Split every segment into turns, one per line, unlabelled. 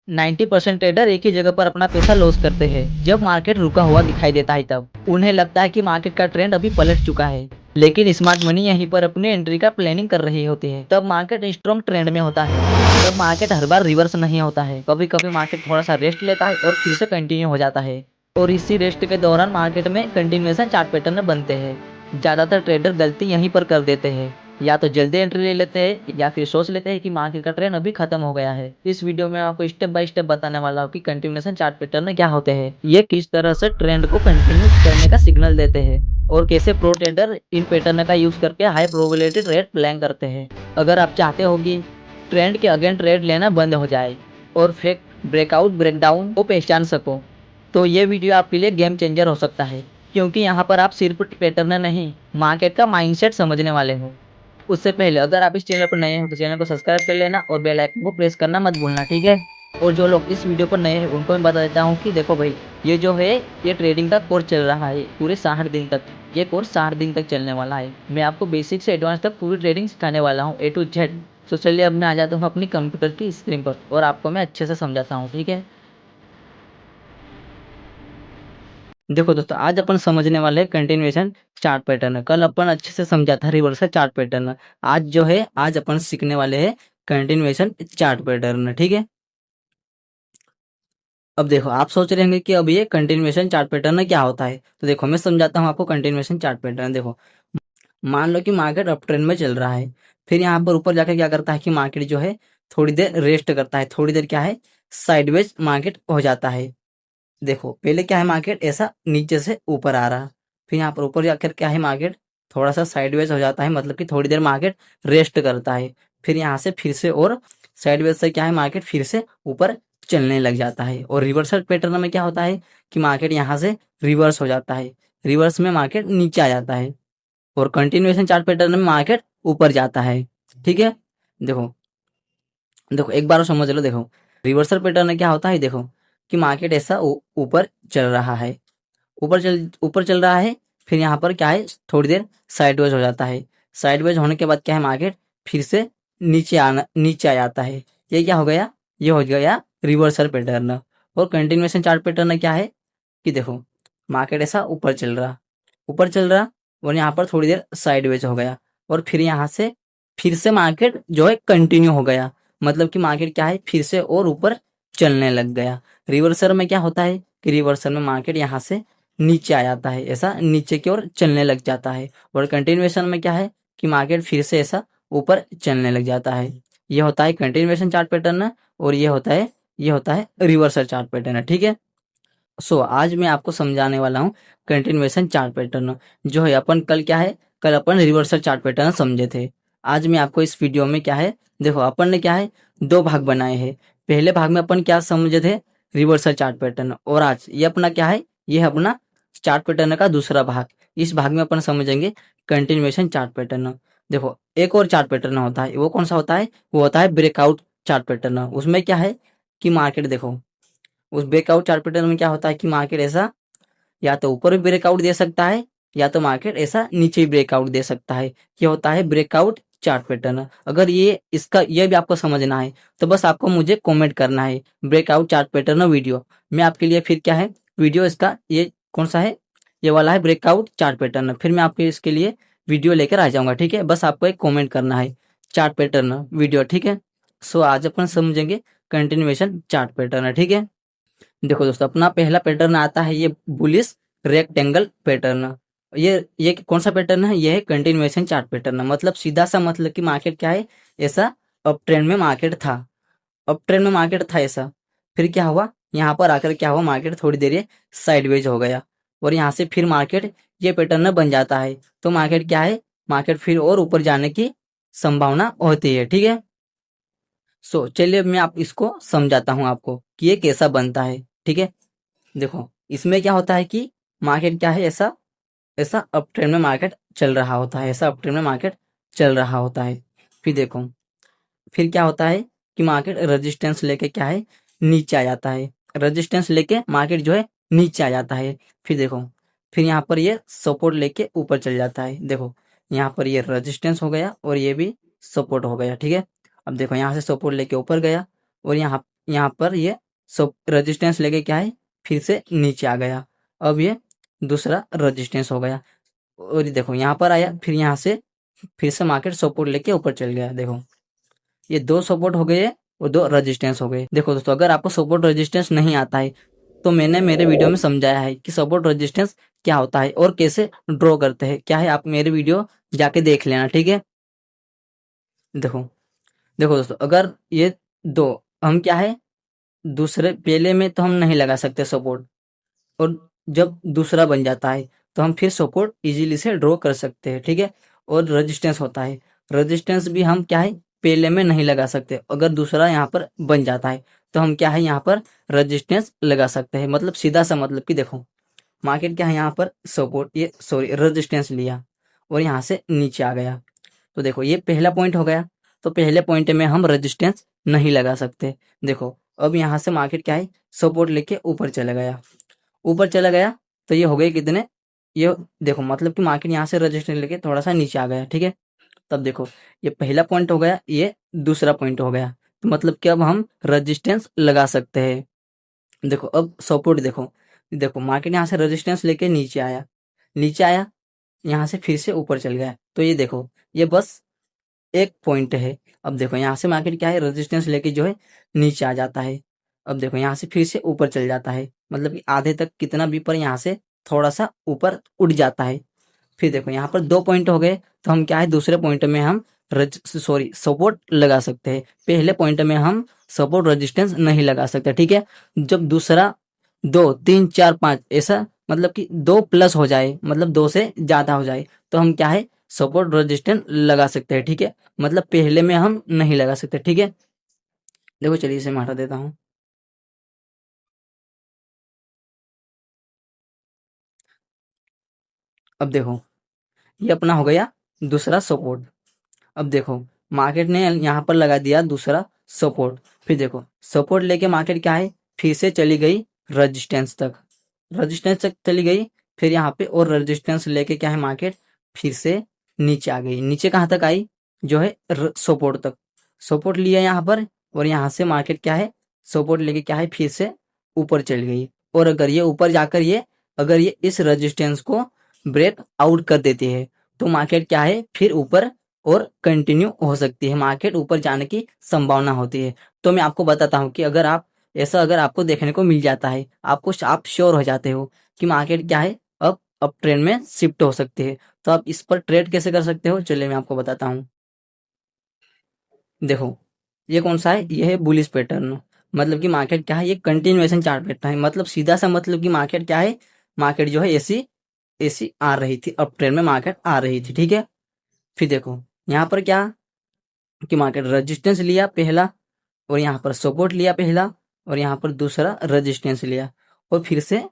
90% trader एक ही जगह पर अपना पैसा लॉस करते हैं। जब मार्केट रुका हुआ दिखाई देता है तब उन्हें लगता है कि मार्केट का ट्रेंड अभी पलट चुका है, लेकिन स्मार्ट मनी यहीं पर अपनी एंट्री का प्लानिंग कर रही होती है। तब मार्केट स्ट्रॉन्ग ट्रेंड में होता है। तब मार्केट हर बार रिवर्स नहीं होता है, कभी कभी मार्केट थोड़ा सा रेस्ट लेता है और फिर से कंटिन्यू हो जाता है। और इसी रेस्ट के दौरान मार्केट में कंटिन्यूएशन चार्ट पैटर्न बनते हैं। ज्यादातर ट्रेडर गलती यहीं पर कर देते हैं, या तो जल्दी एंट्री ले लेते हैं या फिर सोच लेते हैं कि मार्केट का ट्रेंड अभी खत्म हो गया है। इस वीडियो में आपको स्टेप बाय स्टेप बताने वाला हूँ कि कंटिन्यूएशन चार्ट पैटर्न क्या होते हैं, ये किस तरह से ट्रेंड को कंटिन्यू करने का सिग्नल देते हैं, और कैसे प्रो ट्रेडर इन पैटर्न का यूज करके हाई प्रोबेबिलिटी ट्रेड प्लान करते हैं। अगर आप चाहते हो कि ट्रेंड के अगेंस्ट ट्रेड लेना बंद हो जाए और फेक ब्रेकआउट ब्रेकडाउन को पहचान सको, तो ये वीडियो आपके लिए गेम चेंजर हो सकता है, क्योंकि यहाँ पर आप सिर्फ पैटर्न नहीं, मार्केट का माइंडसेट समझने वाले हो। उससे पहले अगर आप इस चैनल पर नए हो तो चैनल को सब्सक्राइब कर लेना और बेल आइकन को प्रेस करना मत भूलना, ठीक है। और जो लोग इस वीडियो पर नए हैं उनको मैं बता देता हूँ कि देखो भाई, ये जो है ये ट्रेडिंग का कोर्स चल रहा है पूरे 60 दिन तक। ये कोर्स 60 दिन तक चलने वाला है। मैं आपको बेसिक से एडवांस तक पूरी ट्रेडिंग सिखाने वाला हूँ, A to Z। तो चलिए अब मैं आ जाता हूँ अपनी कंप्यूटर की स्क्रीन पर और आपको मैं अच्छे से समझाता हूँ, ठीक है। देखो दोस्तों, आज अपन समझने वाले हैं कंटिन्यूएशन चार्ट पैटर्न। कल अपन अच्छे से समझा था रिवर्सल चार्ट पैटर्न। आज जो है, आज अपन सीखने वाले हैं कंटिन्यूएशन चार्ट पैटर्न, ठीक है। अब देखो, आप सोच रहे होंगे कि अब ये कंटिन्यूएशन चार्ट पैटर्न क्या होता है, तो देखो मैं समझाता हूँ आपको कंटिन्यूएशन चार्ट पैटर्न। देखो, मान लो कि मार्केट अप ट्रेंड में चल रहा है, फिर यहाँ पर ऊपर जाकर क्या करता है कि मार्केट जो है थोड़ी देर रेस्ट करता है, थोड़ी देर क्या है साइडवेज मार्केट हो जाता है। देखो, पहले क्या है मार्केट ऐसा नीचे से ऊपर आ रहा, फिर यहाँ पर ऊपर जाकर क्या है मार्केट थोड़ा सा साइडवेज हो जाता है, मतलब कि थोड़ी देर मार्केट रेस्ट करता है। फिर यहाँ से फिर से और साइडवेज से क्या है मार्केट फिर से ऊपर चलने लग जाता है। और रिवर्सल पैटर्न में क्या होता है कि मार्केट यहाँ से रिवर्स हो जाता है, रिवर्स में मार्केट नीचे आ जाता है। और कंटिन्यूएशन चार्ट पैटर्न में मार्केट ऊपर जाता है, ठीक है। देखो देखो एक बार और समझ लो। देखो, रिवर्सल पैटर्न में क्या होता है, देखो कि मार्केट ऐसा ऊपर चल रहा है, ऊपर चल रहा है, फिर यहाँ पर क्या है थोड़ी देर साइडवेज हो जाता है। साइडवेज होने के बाद क्या है मार्केट फिर से नीचे आ जाता है। ये क्या हो गया, ये हो गया रिवर्सल पैटर्न। और कंटिन्यूएशन चार्ट पैटर्न क्या है कि देखो, मार्केट ऐसा ऊपर चल रहा और यहाँ पर थोड़ी देर साइडवेज हो गया, और फिर यहाँ से फिर से मार्केट जो है कंटिन्यू हो गया, मतलब कि मार्केट क्या है फिर से और ऊपर चलने लग गया। रिवर्सल में क्या होता है कि रिवर्सल में मार्केट यहाँ से नीचे आ जाता है, ऐसा नीचे की ओर चलने लग जाता है। और कंटिन्यूएशन में क्या है कि मार्केट फिर से ऐसा ऊपर चलने लग जाता है। ये होता है कंटिन्यूएशन चार्ट पैटर्न, और ये होता है रिवर्सल चार्ट पैटर्न, ठीक है। सो आज मैं आपको समझाने वाला हूँ कंटिन्यूएशन चार्ट पैटर्न। जो है अपन कल क्या है, कल अपन रिवर्सल चार्ट पैटर्न समझे थे। आज मैं आपको इस वीडियो में क्या है, देखो अपन ने क्या है दो भाग बनाए हैं। पहले भाग में अपन क्या समझे थे, रिवर्सल चार्ट पैटर्न, और आज ये अपना क्या है, ये है अपना चार्ट पैटर्न का दूसरा भाग। इस भाग में अपन समझेंगे कंटिन्यूएशन चार्ट पैटर्न। देखो, एक और चार्ट पैटर्न होता है, वो कौन सा होता है, वो होता है ब्रेकआउट चार्ट पैटर्न। उसमें क्या है कि मार्केट देखो, उस ब्रेकआउट चार्ट पैटर्न में क्या होता है कि मार्केट ऐसा या तो ऊपर भी ब्रेकआउट दे सकता है, या तो मार्केट ऐसा नीचे भी ब्रेकआउट दे सकता है। ये होता है ब्रेकआउट चार्ट पैटर्न। अगर ये भी आपको समझना है तो बस आपको मुझे कमेंट करना है ब्रेकआउट चार्ट पैटर्न वीडियो। मैं आपके लिए फिर क्या है वीडियो, इसका ये कौन सा है, ये वाला है ब्रेकआउट चार्ट पैटर्न, फिर मैं आपके इसके लिए वीडियो लेकर आ जाऊंगा, ठीक है। बस आपको एक कॉमेंट करना है चार्ट पैटर्न वीडियो, ठीक है। सो आज अपन समझेंगे कंटिन्यूएशन चार्ट पैटर्न, ठीक है। देखो दोस्तों, अपना पहला पैटर्न आता है ये बुलिश रेक्टेंगल पैटर्न। ये कौन सा पैटर्न है, ये है कंटिन्यूएशन चार्ट पैटर्न। मतलब सीधा सा मतलब कि मार्केट क्या है ऐसा अप ट्रेंड में मार्केट था, अप ट्रेंड में मार्केट था ऐसा, फिर क्या हुआ यहाँ पर आकर क्या हुआ मार्केट थोड़ी देर ये साइडवेज हो गया, और यहाँ से फिर मार्केट ये पैटर्न बन जाता है, तो मार्केट क्या है, मार्केट फिर और ऊपर जाने की संभावना होती है, ठीक है। सो चलिए मैं आप इसको समझाता हूँ आपको कि ये कैसा बनता है, ठीक है। देखो, इसमें क्या होता है कि मार्केट क्या है ऐसा ऐसा अप ट्रेंड में मार्केट चल रहा होता है, ऐसा अप ट्रेंड में मार्केट चल रहा होता है। फिर देखो, फिर क्या होता है कि मार्केट रेजिस्टेंस लेके क्या है नीचे आ जाता है, रेजिस्टेंस लेके मार्केट जो है नीचे आ जाता है। फिर देखो, फिर यहाँ पर ये सपोर्ट लेके ऊपर चल जाता है। देखो, यहाँ पर ये रेजिस्टेंस हो गया और ये भी सपोर्ट हो गया, ठीक है। अब देखो, यहाँ से सपोर्ट लेके ऊपर गया और यहाँ यहाँ पर ये सब रेजिस्टेंस लेके क्या है फिर से नीचे आ गया। अब ये दूसरा रेजिस्टेंस हो गया और ये देखो यहाँ पर आया, फिर यहाँ से फिर से मार्केट सपोर्ट लेके ऊपर चल गया। देखो ये दो सपोर्ट हो गए और दो रेजिस्टेंस हो गए। देखो दोस्तों, अगर आपको सपोर्ट रेजिस्टेंस नहीं आता है तो मैंने मेरे वीडियो में समझाया है कि सपोर्ट रेजिस्टेंस क्या होता है और कैसे ड्रॉ करते हैं। क्या है, आप मेरे वीडियो जाके देख लेना, ठीक है। देखो देखो दोस्तों, अगर ये दो हम क्या है दूसरे पहले में तो हम नहीं लगा सकते सपोर्ट, और जब दूसरा बन जाता है तो हम फिर सपोर्ट इजीली से ड्रॉ कर सकते हैं, ठीक है। और रेजिस्टेंस होता है, रेजिस्टेंस भी हम क्या है पहले में नहीं लगा सकते, अगर दूसरा यहाँ पर बन जाता है तो हम क्या है यहाँ पर रेजिस्टेंस लगा सकते हैं। मतलब सीधा सा मतलब कि देखो मार्केट क्या है यहाँ पर सपोर्ट ये सॉरी रेजिस्टेंस लिया और यहाँ से नीचे आ गया, तो देखो ये पहला पॉइंट हो गया। तो पहले पॉइंट में हम रेजिस्टेंस नहीं लगा सकते। देखो अब यहाँ से मार्केट क्या है सपोर्ट लेके ऊपर चला गया, ऊपर चला गया तो ये हो गए कितने, ये देखो मतलब कि मार्केट यहाँ से रेजिस्टेंस लेके थोड़ा सा नीचे आ गया, ठीक है। तब देखो ये पहला पॉइंट हो गया, ये दूसरा पॉइंट हो गया, तो मतलब कि अब हम रेजिस्टेंस लगा सकते हैं। देखो अब सपोर्ट देखो, देखो मार्केट यहाँ से रेजिस्टेंस लेके नीचे आया, नीचे आया यहाँ से फिर से ऊपर चल गया, तो ये देखो ये बस एक पॉइंट है। अब देखो यहाँ से मार्केट क्या है रेजिस्टेंस लेके जो है नीचे आ जाता है। अब देखो यहाँ से फिर से ऊपर चल जाता है, मतलब कि आधे तक कितना भी पर यहाँ से थोड़ा सा ऊपर उठ जाता है। फिर देखो यहाँ पर दो पॉइंट हो गए, तो हम क्या है दूसरे पॉइंट में हम सपोर्ट लगा सकते हैं। पहले पॉइंट में हम सपोर्ट रेजिस्टेंस नहीं लगा सकते, ठीक है। जब दूसरा दो तीन चार पाँच ऐसा मतलब कि दो प्लस हो जाए, मतलब दो से ज्यादा हो जाए, तो हम क्या है सपोर्ट रेजिस्टेंस लगा सकते हैं, ठीक है। मतलब पहले में हम नहीं लगा सकते, ठीक है। देखो चलिए इसे मैं हटा देता हूँ। अब देखो ये अपना हो गया दूसरा सपोर्ट। अब देखो मार्केट ने यहाँ पर लगा दिया दूसरा सपोर्ट, फिर देखो सपोर्ट लेके मार्केट क्या है फिर से चली गई रेजिस्टेंस तक, रेजिस्टेंस तक चली गई, फिर यहाँ पे और रेजिस्टेंस लेके क्या है मार्केट फिर से नीचे आ गई। नीचे कहाँ तक आई, जो है सपोर्ट तक, सपोर्ट लिया यहाँ पर, और यहाँ से मार्केट क्या है सपोर्ट लेके क्या है फिर से ऊपर चल गई। और अगर ये ऊपर जाकर ये अगर ये इस रेजिस्टेंस को ब्रेक आउट कर देती है तो मार्केट क्या है फिर ऊपर और कंटिन्यू हो सकती है, मार्केट ऊपर जाने की संभावना होती है। तो मैं आपको बताता हूँ कि अगर आप ऐसा अगर आपको देखने को मिल जाता है, आपको आप श्योर हो जाते हो कि मार्केट क्या है अब ट्रेंड में शिफ्ट हो सकती है, तो आप इस पर ट्रेड कैसे कर सकते हो, चलिए मैं आपको बताता हूँ। देखो ये कौन सा है, ये है बुलिश पैटर्न, मतलब कि मार्केट क्या है ये कंटिन्यूएशन चार्ट पैटर्न है। मतलब सीधा सा मतलब कि मार्केट क्या है, मार्केट जो है ऐसी ऐसी आ रही थी, अप ट्रेंड में मार्केट आ रही थी, ठीक है। फिर देखो यहाँ पर क्या कि मार्केट रेजिस्टेंस लिया पहला, और यहाँ पर सपोर्ट लिया पहला, और यहाँ पर दूसरा रेजिस्टेंस लिया, और फिर से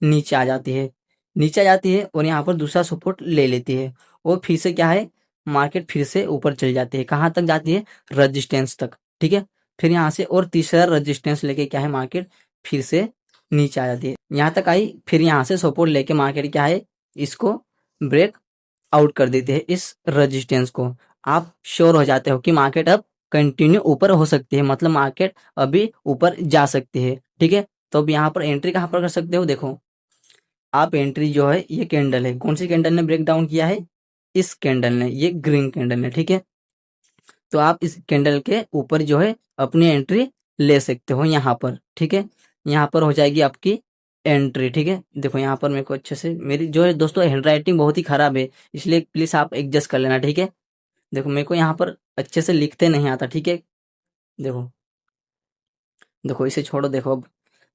नीचे आ जाती है, नीचे आ जाती है और यहाँ पर दूसरा सपोर्ट ले लेती है, और फिर से क्या है मार्केट फिर से ऊपर चल जाती है, कहाँ तक जाती है रेजिस्टेंस तक, ठीक है। फिर यहाँ से और तीसरा रेजिस्टेंस लेके क्या है मार्केट फिर से नीचे आ जाती है, यहाँ तक आई, फिर यहाँ से सपोर्ट लेके मार्केट क्या है इसको ब्रेक आउट कर देते हैं इस रेजिस्टेंस को। आप श्योर हो जाते हो कि मार्केट अब कंटिन्यू ऊपर हो सकती है, मतलब मार्केट अभी ऊपर जा सकती है, ठीक है। तो अब यहाँ पर एंट्री कहाँ पर कर सकते हो, देखो आप एंट्री जो है ये कैंडल है, कौन सी कैंडल ने ब्रेक डाउन किया है, इस कैंडल ने, ये ग्रीन कैंडल ने, ठीक है। तो आप इस कैंडल के ऊपर जो है अपनी एंट्री ले सकते हो यहाँ पर, ठीक है। यहाँ पर हो जाएगी आपकी एंट्री, ठीक है। देखो यहाँ पर मेरे को अच्छे से, मेरी जो है दोस्तों हैंड राइटिंग बहुत ही खराब है, इसलिए प्लीज आप एडजस्ट कर लेना, ठीक है। देखो मेरे को यहाँ पर अच्छे से लिखते नहीं आता, ठीक है। देखो देखो इसे छोड़ो, देखो अब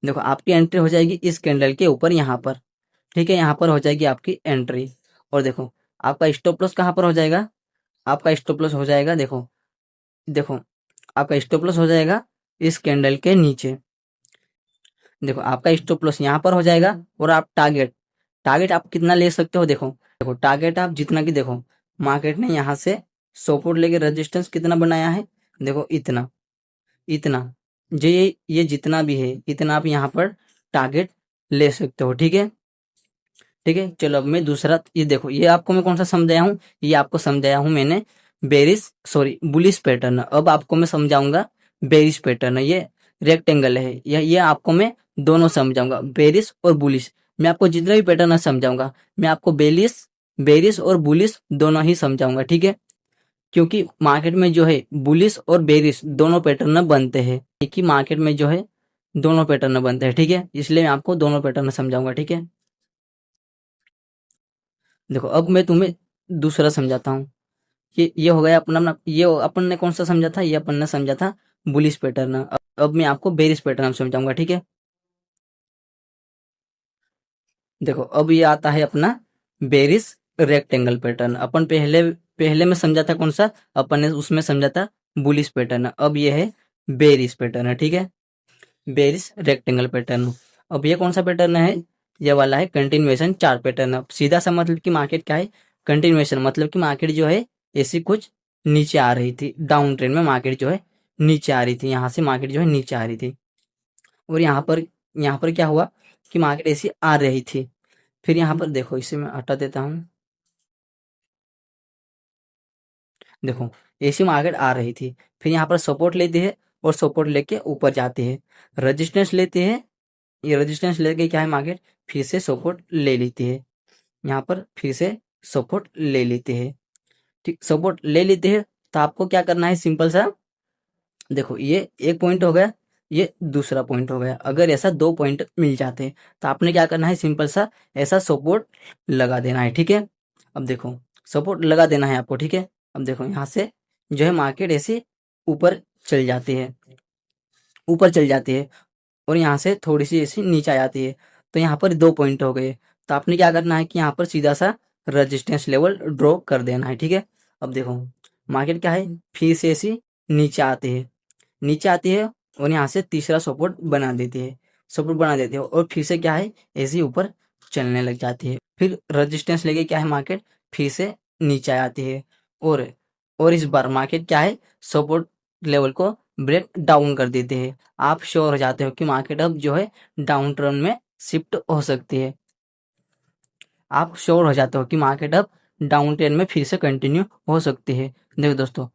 देखो आपकी एंट्री हो जाएगी इस कैंडल के ऊपर यहाँ पर, ठीक है। यहाँ पर हो जाएगी आपकी एंट्री, और देखो आपका स्टॉप लॉस कहाँ पर हो जाएगा, आपका स्टॉप लॉस हो जाएगा, देखो देखो आपका स्टॉप लॉस हो जाएगा इस कैंडल के नीचे। देखो आपका स्टॉप लॉस यहाँ पर हो जाएगा, और आप टारगेट टारगेट आप कितना ले सकते हो, देखो देखो टारगेट आप जितना की, देखो मार्केट ने यहाँ से सपोर्ट लेके रेजिस्टेंस कितना बनाया है, देखो इतना इतना, जो ये जितना भी है इतना आप यहाँ पर टारगेट ले सकते हो, ठीक है। ठीक है, चलो अब मैं दूसरा, ये देखो ये आपको मैं कौन सा समझाया हूँ, ये आपको समझाया हूँ मैंने बेरिश सॉरी बुलिश पैटर्न। अब आपको मैं समझाऊंगा बेरिश पैटर्न। ये रेक्टेंगल है। ये आपको मैं दोनों समझाऊंगा, बेरिश और बुलिश। मैं आपको जितना भी पैटर्न है समझाऊंगा, मैं आपको बेरिश और बुलिश दोनों ही समझाऊंगा, ठीक है। क्योंकि मार्केट में जो है बुलिश और बेरिश दोनों पैटर्न बनते हैं, एक ही मार्केट में जो है दोनों पैटर्न बनते हैं, ठीक है। इसलिए मैं आपको दोनों पैटर्न समझाऊंगा, ठीक है। देखो अब मैं तुम्हें दूसरा समझाता हूँ। ये हो गया अपना अपना, ये अपन ने कौन सा समझा था, ये अपन ने समझा था बुलिश पैटर्न। अब मैं आपको बेरिश पैटर्न समझाऊंगा, ठीक है। देखो अब ये आता है अपना बेरिश रेक्टेंगल पैटर्न। अपन पहले पहले में समझा था कौन सा, अपन ने उसमें समझा था बुलिश पैटर्न। अब ये है बेरिश पैटर्न है, ठीक है। Bearish rectangle pattern. अब ये कौन सा पैटर्न है, ये वाला है कंटिन्यूएशन चार्ट पैटर्न। अब सीधा सा मतलब कि मार्केट क्या है, कंटिन्यूएशन मतलब कि मार्केट जो है ऐसी कुछ नीचे आ रही थी, डाउन ट्रेंड में मार्केट जो है नीचे आ रही थी, यहाँ से मार्केट जो है नीचे आ रही थी। और यहाँ पर क्या हुआ कि मार्केट ऐसी आ रही थी। फिर यहाँ पर देखो, इसे मैं हटा देता हूँ। देखो ऐसी मार्केट आ रही थी, फिर यहाँ पर सपोर्ट लेती है और सपोर्ट लेके ऊपर जाती है, रजिस्टेंस लेती है। ये रेजिस्टेंस लेके क्या है मार्केट फिर से सपोर्ट ले लेती है, यहाँ पर फिर से सपोर्ट ले लेती है, ठीक। सपोर्ट ले लेती है तो आपको क्या करना है, सिंपल सा। देखो ये एक पॉइंट हो गया, ये दूसरा पॉइंट हो गया। अगर ऐसा दो पॉइंट मिल जाते हैं तो आपने क्या करना है, सिंपल सा ऐसा सपोर्ट लगा देना है, ठीक है। अब देखो सपोर्ट लगा देना है आपको, ठीक है। अब देखो यहाँ से जो है मार्केट ऐसे ऊपर चल जाती है, ऊपर चल जाती है और यहाँ से थोड़ी सी ऐसी नीचे आ जाती है। तो यहाँ पर दो पॉइंट हो गए। तो आपने क्या करना है कि यहाँ पर सीधा सा रेजिस्टेंस लेवल ड्रॉ कर देना है, ठीक है। अब देखो मार्केट क्या है फिर से ऐसी नीचे आती है, नीचे आती है और यहाँ से तीसरा सपोर्ट बना देती है, सपोर्ट बना देती है और फिर से क्या है ऐसे ऊपर चलने लग जाती है। फिर रेजिस्टेंस लेके क्या है मार्केट फिर से नीचे आ जाती है और इस बार मार्केट क्या है सपोर्ट लेवल को ब्रेक डाउन कर देते हैं। आप श्योर हो जाते हो कि मार्केट अब जो है डाउन ट्रेंड में शिफ्ट हो सकती है। आप श्योर हो जाते हो कि मार्केट अब डाउन ट्रेंड में फिर से कंटिन्यू हो सकती है। देखो दोस्तों,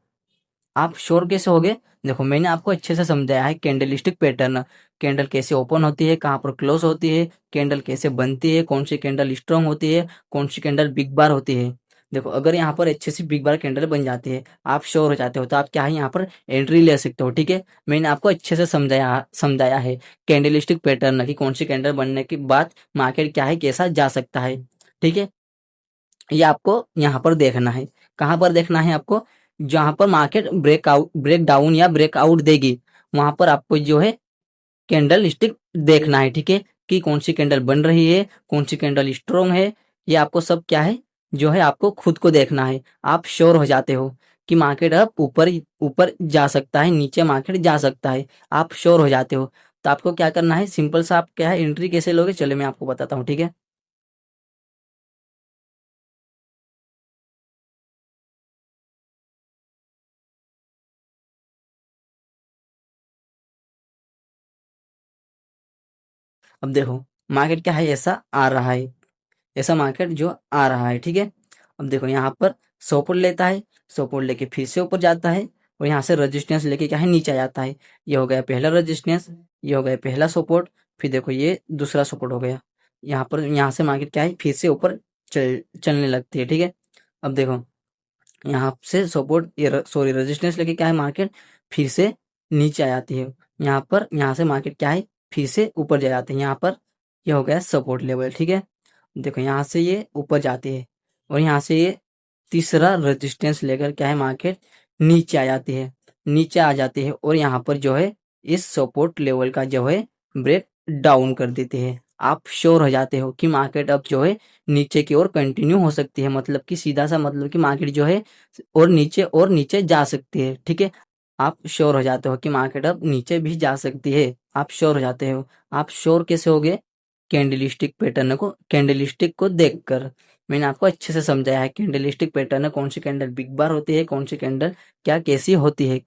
आप श्योर कैसे हो गए, देखो मैंने आपको अच्छे से समझाया है कैंडलस्टिक पैटर्न, कैंडल कैसे ओपन होती है, कहाँ पर क्लोज होती है, कैंडल कैसे बनती है, कौन सी कैंडल स्ट्रॉन्ग होती है, कौन सी कैंडल बिग बार होती है। देखो अगर यहाँ पर अच्छे से बिग बार कैंडल बन जाती है, आप श्योर हो जाते हो, तो आप क्या है यहाँ पर एंट्री ले सकते हो, ठीक है। मैंने आपको अच्छे से समझाया है कैंडलस्टिक पैटर्न की कौन सी कैंडल बनने के बाद मार्केट क्या है कैसा जा सकता है, ठीक है। ये आपको यहाँ पर देखना है, कहाँ पर देखना है आपको, जहां पर मार्केट ब्रेक डाउन या ब्रेकआउट देगी वहां पर आपको जो है कैंडल स्टिक देखना है, ठीक है। कि कौन सी कैंडल बन रही है, कौन सी कैंडल स्ट्रॉन्ग है, ये आपको सब क्या है जो है आपको खुद को देखना है। आप श्योर हो जाते हो कि मार्केट अब ऊपर ऊपर जा सकता है, नीचे मार्केट जा सकता है, आप श्योर हो जाते हो। तो आपको क्या करना है, सिंपल सा आप क्या है एंट्री कैसे लोगे, चलो मैं आपको बताता हूँ, ठीक है। अब देखो मार्केट क्या है ऐसा आ रहा है, ऐसा मार्केट जो आ रहा है, ठीक है। अब देखो यहाँ पर सपोर्ट लेता है, सपोर्ट लेके फिर से ऊपर जाता है और यहाँ से रेजिस्टेंस लेके क्या है नीचे आ जाता है। ये हो गया पहला रेजिस्टेंस, ये हो गया पहला सपोर्ट, फिर देखो ये दूसरा सपोर्ट हो गया। यहाँ पर यहाँ से मार्केट क्या है फिर से ऊपर चलने लगती है, ठीक है। अब देखो यहाँ से सपोर्ट ये सॉरी रेजिस्टेंस लेके क्या है मार्केट फिर से नीचे आ जाती है। यहाँ पर यहाँ से मार्केट क्या है फिर से ऊपर जा जाते हैं, यहाँ पर ये हो गया सपोर्ट लेवल, ठीक है। देखो यहाँ से ये ऊपर जाती है और यहाँ से ये तीसरा रेजिस्टेंस लेकर क्या है मार्केट नीचे आ जाती है, नीचे आ जाती है और यहाँ पर जो है इस सपोर्ट लेवल का जो है ब्रेक डाउन कर देते हैं। आप श्योर हो जाते हो कि मार्केट अब जो है नीचे की ओर कंटिन्यू हो सकती है, मतलब कि सीधा सा मतलब कि मार्केट जो है और नीचे जा सकती है, ठीक है। आप श्योर हो जाते हो कि मार्केट अब नीचे भी जा सकती है, आप श्योर हो जाते हो। आप श्योर कैसे हो गए, कैंडलस्टिक को देखकर। मैंने आपको अच्छे से समझाया है कैंडलस्टिक पैटर्न कौन सी कैंडल बिग बार होती है, कौन सी कैंडल क्या कैसी होती है,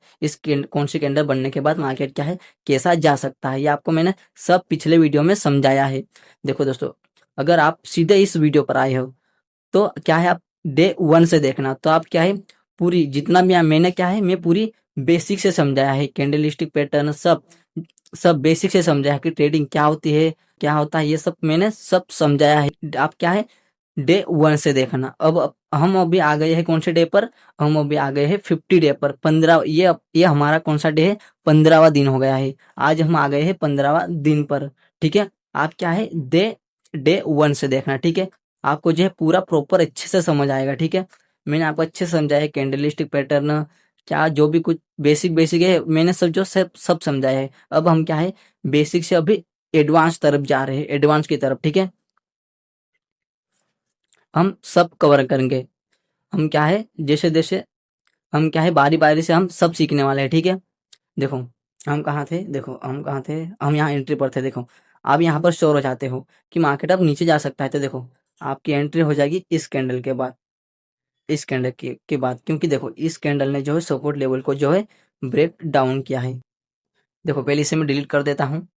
कौन सी कैंडल बनने के बाद मार्केट क्या है कैसा जा सकता है, ये आपको मैंने सब पिछले वीडियो में समझाया है। देखो दोस्तों, अगर आप सीधे इस वीडियो पर आए हो तो क्या है आप डे वन से देखना, तो आप क्या है पूरी जितना भी मैंने क्या है मैं पूरी बेसिक से समझाया है कैंडलस्टिक पैटर्न सब सब बेसिक से समझाया कि ट्रेडिंग क्या होती है, क्या होता है, ये सब मैंने सब समझाया है। आप क्या है डे 1 से देखना। अब हम अभी आ गए हैं कौन से डे पर, हम अभी आ गए हैं 50 डे पर। 15 ये हमारा कौन सा डे है, 15वां दिन हो गया है। आज हम आ गए हैं 15वां दिन पर। ठीक है, आप क्या है डे 1 से देखना। ठीक है, आपको जो है पूरा प्रॉपर अच्छे से समझ आएगा। ठीक है, मैंने आपको अच्छे से समझाया कैंडलस्टिक पैटर्न क्या, जो भी कुछ बेसिक बेसिक है मैंने सब जो सब समझाया है। अब हम क्या है बेसिक से अभी एडवांस तरफ जा रहे हैं, एडवांस की तरफ। ठीक है, हम सब कवर करेंगे। हम क्या है जैसे जैसे हम क्या है बारी बारी से हम सब सीखने वाले हैं। ठीक है, देखो हम कहाँ थे, देखो हम कहाँ थे, हम यहाँ एंट्री पर थे। देखो आप यहाँ पर श्योर हो जाते हो कि मार्केट अब नीचे जा सकता है, तो देखो आपकी एंट्री हो जाएगी इस कैंडल के बाद, इस कैंडल के बाद, क्योंकि देखो इस कैंडल ने जो है सपोर्ट लेवल को जो है ब्रेक डाउन किया है। देखो पहले इसे मैं डिलीट कर देता हूँ।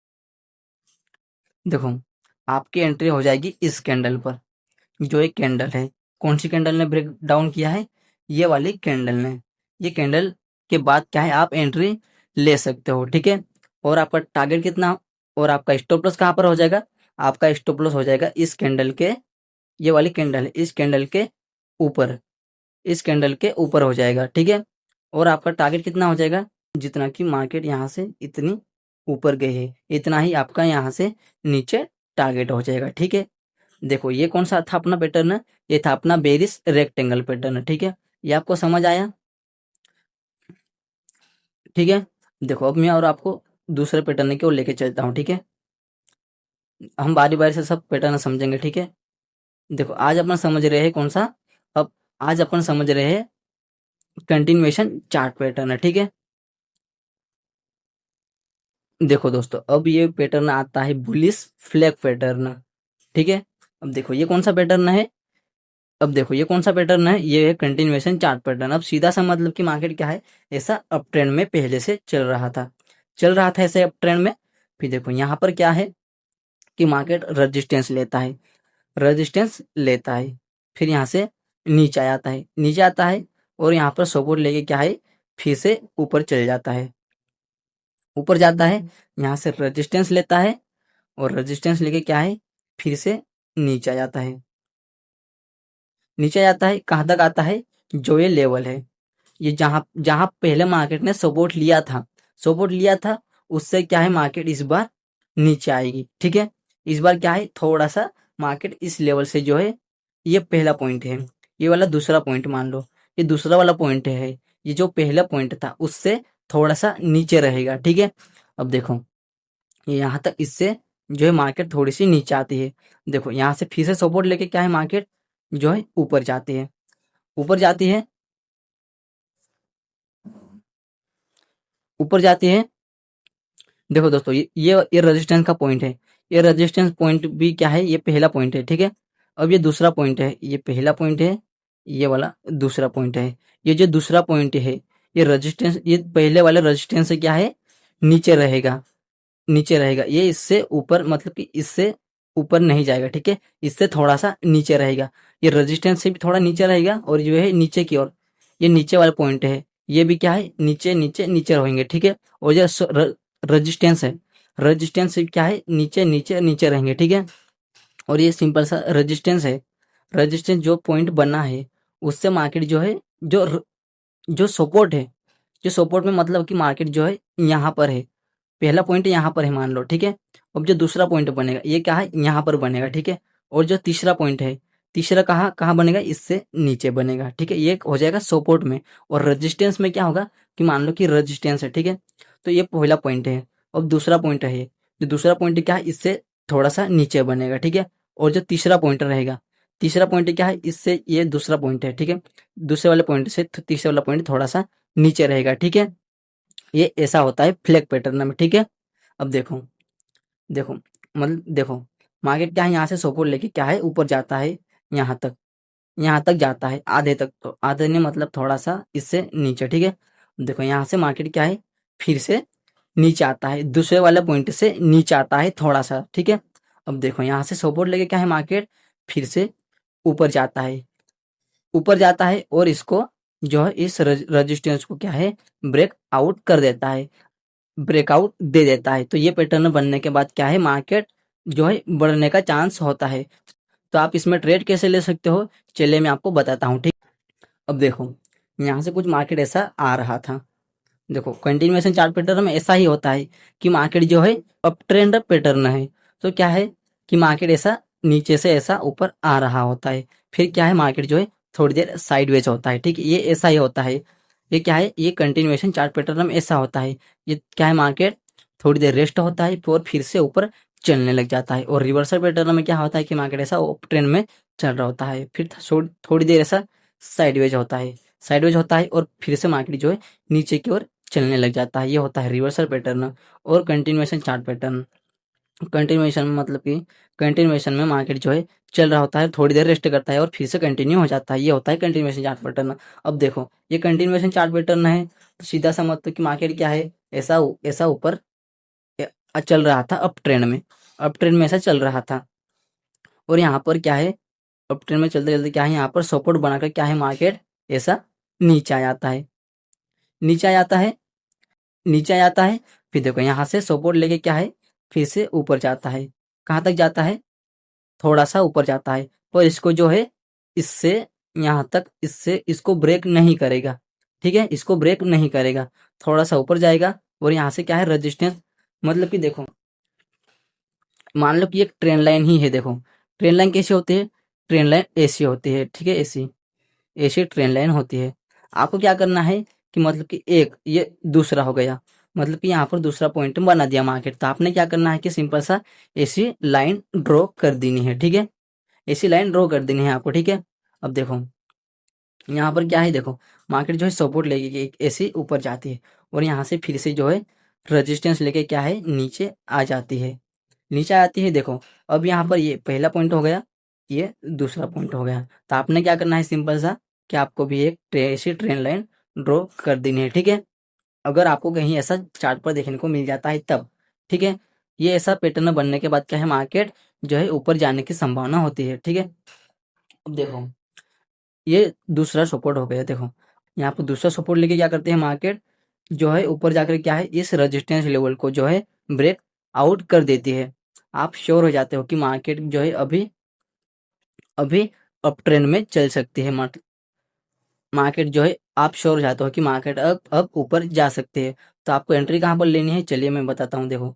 देखो आपकी एंट्री हो जाएगी इस कैंडल पर, जो एक कैंडल है। कौन सी कैंडल ने ब्रेक डाउन किया है, ये वाली कैंडल ने। ये कैंडल के बाद क्या है आप एंट्री ले सकते हो। ठीक है, और आपका टारगेट कितना, और आपका स्टॉप लॉस कहाँ पर हो जाएगा, आपका स्टॉप लॉस हो जाएगा इस कैंडल के, ये वाली कैंडल है इस कैंडल के ऊपर, इस कैंडल के ऊपर हो जाएगा। ठीक है, और आपका टारगेट कितना हो जाएगा, जितना कि मार्केट यहाँ से इतनी ऊपर गई है इतना ही आपका यहाँ से नीचे टारगेट हो जाएगा। ठीक है, देखो ये कौन सा था अपना पैटर्न है, ये था अपना बेरिस रेक्टेंगल पैटर्न। ठीक है, ये आपको समझ आया। ठीक है, देखो अब मैं और आपको दूसरे पैटर्न की ओर लेके चलता हूँ। ठीक है, हम बारी बारी से सब पैटर्न समझेंगे। ठीक है, देखो आज अपन समझ रहे हैं कौन सा, अब आज अपन समझ रहे हैं कंटिन्यूएशन चार्ट पैटर्न है। ठीक है, देखो दोस्तों अब ये पैटर्न आता है बुलिश फ्लैग पैटर्न। ठीक है, अब देखो ये कौन सा पैटर्न है, अब देखो ये कौन सा पैटर्न है, ये है कंटिन्यूएशन चार्ट पैटर्न। अब सीधा सा मतलब कि मार्केट क्या है ऐसा अप ट्रेंड में पहले से चल रहा था ऐसे अप ट्रेंड में। फिर देखो यहाँ पर क्या है कि मार्केट रेजिस्टेंस लेता है, फिर यहाँ से नीचे आता है और यहाँ पर सपोर्ट लेके क्या है फिर से ऊपर चले जाता है, ऊपर जाता है, यहाँ से रेजिस्टेंस लेता है और रेजिस्टेंस लेके क्या है फिर से नीचे आ जाता है, कहाँ तक आता है, जो ये लेवल है, ये जहां जहां पहले मार्केट ने सपोर्ट लिया था उससे क्या है मार्केट इस बार नीचे आएगी। ठीक है, इस बार क्या है थोड़ा सा मार्केट इस लेवल से जो है, ये पहला पॉइंट है, ये वाला दूसरा पॉइंट मान लो, ये दूसरा वाला पॉइंट है, ये जो पहला पॉइंट था उससे थोड़ा सा नीचे रहेगा। ठीक है, अब देखो ये यहाँ तक इससे जो है मार्केट थोड़ी सी नीचे आती है। देखो यहाँ से फिर से सपोर्ट लेके क्या है मार्केट जो है ऊपर जाती है, ऊपर जाती है। देखो दोस्तों ये रेजिस्टेंस का पॉइंट है, ये रेजिस्टेंस पॉइंट भी क्या है, ये पहला पॉइंट है। ठीक है, अब ये दूसरा पॉइंट है, ये पहला पॉइंट है, ये वाला दूसरा पॉइंट है। ये जो दूसरा पॉइंट है ये रेजिस्टेंस, ये पहले वाले रेजिस्टेंस से क्या है नीचे रहेगा, ये इससे ऊपर मतलब कि इससे ऊपर नहीं जाएगा। ठीक है, इससे थोड़ा सा नीचे रहेगा, ये रेजिस्टेंस से भी थोड़ा नीचे रहेगा और जो है नीचे की ओर ये नीचे वाला पॉइंट है, ये भी क्या है नीचे नीचे नीचे रहेंगे। ठीक है, और जो रेजिस्टेंस है, रेजिस्टेंस से क्या है नीचे नीचे नीचे रहेंगे। ठीक है, और ये सिंपल सा रेजिस्टेंस है, रेजिस्टेंस जो पॉइंट बना है उससे मार्केट जो है जो सपोर्ट है, जो सपोर्ट में मतलब कि मार्केट जो है यहाँ पर है, पहला पॉइंट यहाँ पर है मान लो। ठीक है, अब जो दूसरा पॉइंट बनेगा ये क्या है यहाँ पर बनेगा। ठीक है, और जो तीसरा पॉइंट है, तीसरा कहाँ कहाँ बनेगा, इससे नीचे बनेगा। ठीक है, ये हो जाएगा सपोर्ट में, और रेजिस्टेंस में क्या होगा कि मान लो कि रेजिस्टेंस है। ठीक है, तो ये पहला पॉइंट है, अब दूसरा पॉइंट है, जो दूसरा पॉइंट क्या है इससे थोड़ा सा नीचे बनेगा। ठीक है, और जो तीसरा पॉइंट रहेगा, तीसरा पॉइंट क्या है इससे ये दूसरा पॉइंट है। ठीक है, दूसरे वाले पॉइंट से तीसरे वाला पॉइंट थोड़ा सा नीचे रहेगा। ठीक है, ये ऐसा होता है फ्लैग पैटर्न में। ठीक है, अब देखो देखो मतलब देखो मार्केट क्या है यहाँ से सपोर्ट लेके क्या है ऊपर जाता है, यहाँ तक जाता है, आधे तक, तो आधे ने मतलब थोड़ा सा इससे नीचे। ठीक है, देखो यहाँ से मार्केट क्या है फिर से नीचे आता है, दूसरे वाले पॉइंट से नीचे आता है थोड़ा सा। ठीक है, अब देखो यहाँ से सपोर्ट लेके क्या है मार्केट फिर से ऊपर जाता है, और इसको जो है इस रेजिस्टेंस को क्या है ब्रेक आउट कर देता है। ब्रेकआउट दे देता है, तो ये पैटर्न बनने के बाद क्या है, मार्केट जो है बढ़ने का चांस होता है। तो आप इसमें ट्रेड कैसे ले सकते हो, चलिए मैं आपको बताता हूँ, ठीक। अब देखो यहाँ से कुछ मार्केट ऐसा आ रहा था, देखो कंटिन्यूएशन चार्ट पैटर्न में ऐसा ही होता है कि मार्केट जो है अप ट्रेंड पैटर्न है, तो क्या है कि मार्केट ऐसा नीचे से ऐसा ऊपर आ रहा होता है, फिर क्या है मार्केट जो है थोड़ी देर साइडवेज होता है, ठीक है, ये ऐसा ही होता है। ये क्या है, ये कंटिन्यूएशन चार्ट पैटर्न में ऐसा होता है। ये क्या है, मार्केट थोड़ी देर रेस्ट होता है और फिर से ऊपर चलने लग जाता है। और रिवर्सल पैटर्न में क्या होता है कि मार्केट ऐसा अप ट्रेंड में चल रहा होता है, फिर थोड़ी देर ऐसा साइडवेज होता है, साइडवेज होता है और फिर से मार्केट जो है नीचे की ओर चलने लग जाता है। ये होता है रिवर्सल पैटर्न। और कंटिन्यूएशन चार्ट पैटर्न, कंटिन्यूएशन मतलब कि कंटिन्यूएशन में मार्केट जो है चल रहा होता है, थोड़ी देर रेस्ट करता है और फिर से कंटिन्यू हो जाता है, ये होता है कंटिन्यूएशन चार्ट पैटर्न। अब देखो ये कंटिन्यूएशन चार्ट पैटर्न है, तो सीधा सा मतलब कि मार्केट क्या है, ऐसा ऐसा ऊपर चल रहा था अप ट्रेंड में, अप ट्रेंड में ऐसा चल रहा था। और यहाँ पर क्या है, अप ट्रेंड में चलते चलते क्या है, यहाँ पर सपोर्ट बनाकर क्या है, मार्केट ऐसा नीचे आ जाता है, नीचे आ जाता है, नीचे आ जाता है। फिर देखो यहाँ से सपोर्ट लेके क्या है, फिर से ऊपर जाता है, कहाँ तक जाता है, थोड़ा सा ऊपर जाता है, पर इसको जो है इससे यहाँ तक इससे इसको ब्रेक नहीं करेगा, ठीक है, इसको ब्रेक नहीं करेगा, थोड़ा सा ऊपर जाएगा। और यहाँ से क्या है, रेजिस्टेंस, मतलब कि देखो मान लो कि एक ट्रेन लाइन ही है, देखो ट्रेन लाइन कैसी होती है, ट्रेन लाइन ऐसी होती है, ठीक है, ऐसी ऐसी ट्रेन लाइन होती है। आपको क्या करना है कि मतलब कि एक ये दूसरा हो गया, मतलब कि यहाँ पर दूसरा पॉइंट बना दिया मार्केट, तो आपने क्या करना है कि सिंपल सा ऐसी लाइन ड्रॉ कर देनी है, ठीक है, ऐसी लाइन ड्रॉ कर देनी है आपको, ठीक है। अब देखो यहाँ पर क्या है, देखो मार्केट जो है सपोर्ट लेके एक ऐसी ऊपर जाती है और यहाँ से फिर से जो है रेजिस्टेंस लेके क्या है, नीचे आ जाती है, नीचे आती है। देखो अब यहाँ पर ये पहला पॉइंट हो गया, ये दूसरा पॉइंट हो गया, तो आपने क्या करना है सिंपल सा कि आपको भी एक ऐसी ट्रेन लाइन ड्रॉ कर देनी है, ठीक है। अगर आपको कहीं ऐसा चार्ट पर देखने को मिल जाता है तब, ठीक है, ये ऐसा पैटर्न बनने के बाद क्या है, मार्केट जो है ऊपर जाने की संभावना होती है, ठीक है। अब देखो ये दूसरा सपोर्ट हो गया, देखो यहाँ पर दूसरा सपोर्ट लेके क्या करते हैं, मार्केट जो है ऊपर जाकर क्या है, इस रेजिस्टेंस लेवल को जो है ब्रेक आउट कर देती है। आप श्योर हो जाते हो कि मार्केट जो है अभी अभी अप ट्रेंड में चल सकती है, मार्केट जो है आप श्योर हो जाते हो कि मार्केट अब ऊपर जा सकते हैं। तो आपको एंट्री कहाँ पर लेनी है, चलिए मैं बताता हूँ। देखो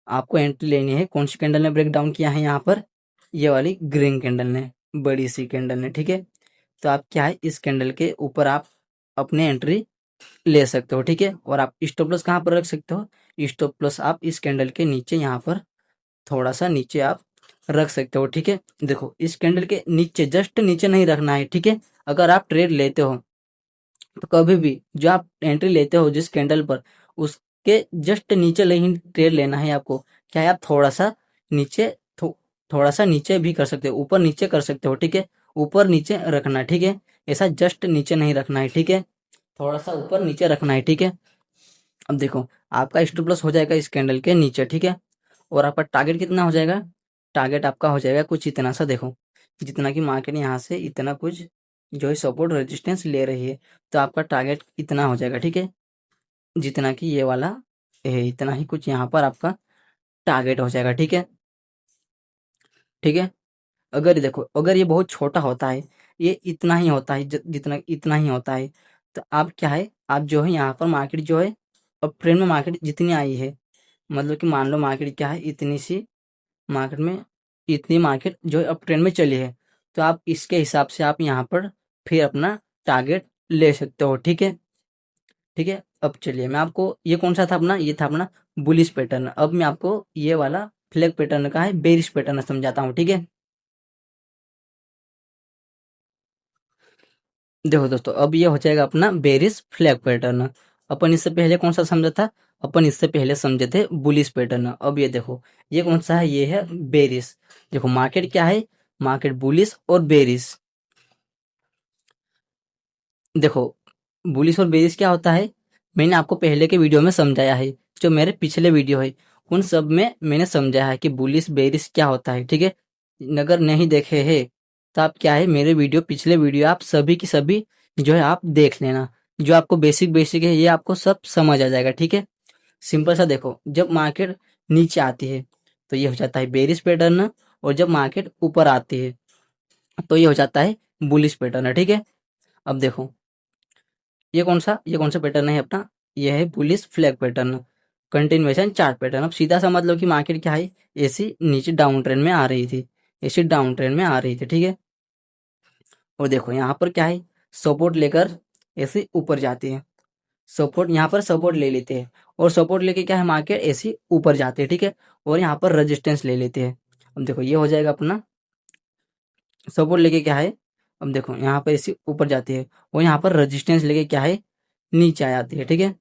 आपको एंट्री लेनी है, कौन सी कैंडल ने ब्रेक डाउन किया है यहाँ पर, ये वाली ग्रीन कैंडल ने, बड़ी सी कैंडल ने, ठीक है। तो आप क्या है, इस कैंडल के ऊपर आप अपने एंट्री ले सकते हो, ठीक है। और आप स्टॉप लॉस कहाँ पर रख सकते हो, स्टॉप लॉस आप इस कैंडल के नीचे यहाँ पर थोड़ा सा नीचे आप रख सकते हो, ठीक है। देखो इस कैंडल के नीचे, जस्ट नीचे नहीं रखना है, ठीक है। अगर आप ट्रेड लेते हो तो कभी भी जो आप एंट्री लेते हो जिस कैंडल पर, उसके जस्ट नीचे ही ट्रेड लेना है आपको। क्या है, आप थोड़ा सा नीचे थोड़ा सा नीचे भी कर सकते हो, ऊपर नीचे कर सकते हो, ठीक है, ऊपर नीचे रखना, ठीक है, ऐसा जस्ट नीचे नहीं रखना है, ठीक है, थोड़ा सा ऊपर नीचे रखना है, ठीक है। अब देखो आपका स्टॉप लॉस हो जाएगा इस कैंडल के नीचे, ठीक है। और आपका टारगेट कितना हो जाएगा, टारगेट आपका हो जाएगा कुछ इतना सा, देखो जितना कि मार्केट यहाँ से इतना कुछ जो है सपोर्ट रेजिस्टेंस ले रही है, तो आपका टारगेट इतना हो जाएगा, ठीक है, जितना कि ये वाला है, इतना ही कुछ यहाँ पर आपका टारगेट हो जाएगा, ठीक है, ठीक है। अगर ये देखो, अगर ये बहुत छोटा होता है, ये इतना ही होता है, जितना इतना ही होता है, तो आप क्या है, आप जो है यहाँ पर मार्केट जो है अब ट्रेंड में मार्केट जितनी आई है, मतलब कि मान लो मार्केट क्या है, इतनी सी मार्केट में, इतनी मार्केट जो है अप ट्रेंड में चली है, तो आप इसके हिसाब से आप यहाँ पर फिर अपना टारगेट ले सकते हो, ठीक है, ठीक है। अब चलिए मैं आपको, ये कौन सा था अपना, ये था अपना बुलिश पैटर्न। अब मैं आपको ये वाला फ्लैग पैटर्न का है बेरिश पैटर्न समझाता हूँ, ठीक है। देखो दोस्तों अब ये हो जाएगा अपना बेरिश फ्लैग पैटर्न। अपन इससे पहले कौन सा समझा था, अपन इससे पहले समझे थे बुलिश पैटर्न। अब ये देखो ये कौन सा है, ये है बेरिश। देखो मार्केट क्या है, मार्केट बुलिश और बेरिश। देखो बुलिश और बेरिश क्या होता है, मैंने आपको पहले के वीडियो में समझाया है, जो मेरे पिछले वीडियो है उन सब में मैंने समझाया है कि बुलिश बेरिश क्या होता है, ठीक है। अगर नहीं देखे हैं तो आप क्या है, मेरे वीडियो पिछले वीडियो आप सभी की सभी जो है आप देख लेना, जो आपको बेसिक बेसिक है ये आपको सब समझ आ जाएगा, ठीक है। सिंपल सा देखो, जब मार्केट नीचे आती है तो ये हो जाता है बेरिश पैटर्न, और जब मार्केट ऊपर आती है तो ये हो जाता है बुलिश पैटर्न। ठीक है, अब देखो ये कौन सा पैटर्न है अपना, ये है bullish flag pattern, continuation chart pattern. अब सीधा सा मतलब कि मार्केट क्या है, ऐसी नीचे डाउन ट्रेंड में आ रही थी, ऐसी डाउन ट्रेंड में आ रही थी। ठीक है, और देखो यहाँ पर क्या है, सपोर्ट लेकर ऐसे ऊपर जाती है, सपोर्ट यहाँ पर सपोर्ट ले लेते हैं, और सपोर्ट लेके क्या है मार्केट ऐसे ऊपर जाते हैं। ठीक है, और यहाँ पर रेजिस्टेंस ले लेते हैं। अब देखो ये हो जाएगा अपना सपोर्ट लेके क्या है, अब देखो यहाँ पर ऐसे ऊपर जाती है, और यहाँ पर रेजिस्टेंस लेके क्या है नीचे आ जाती है। ठीक है,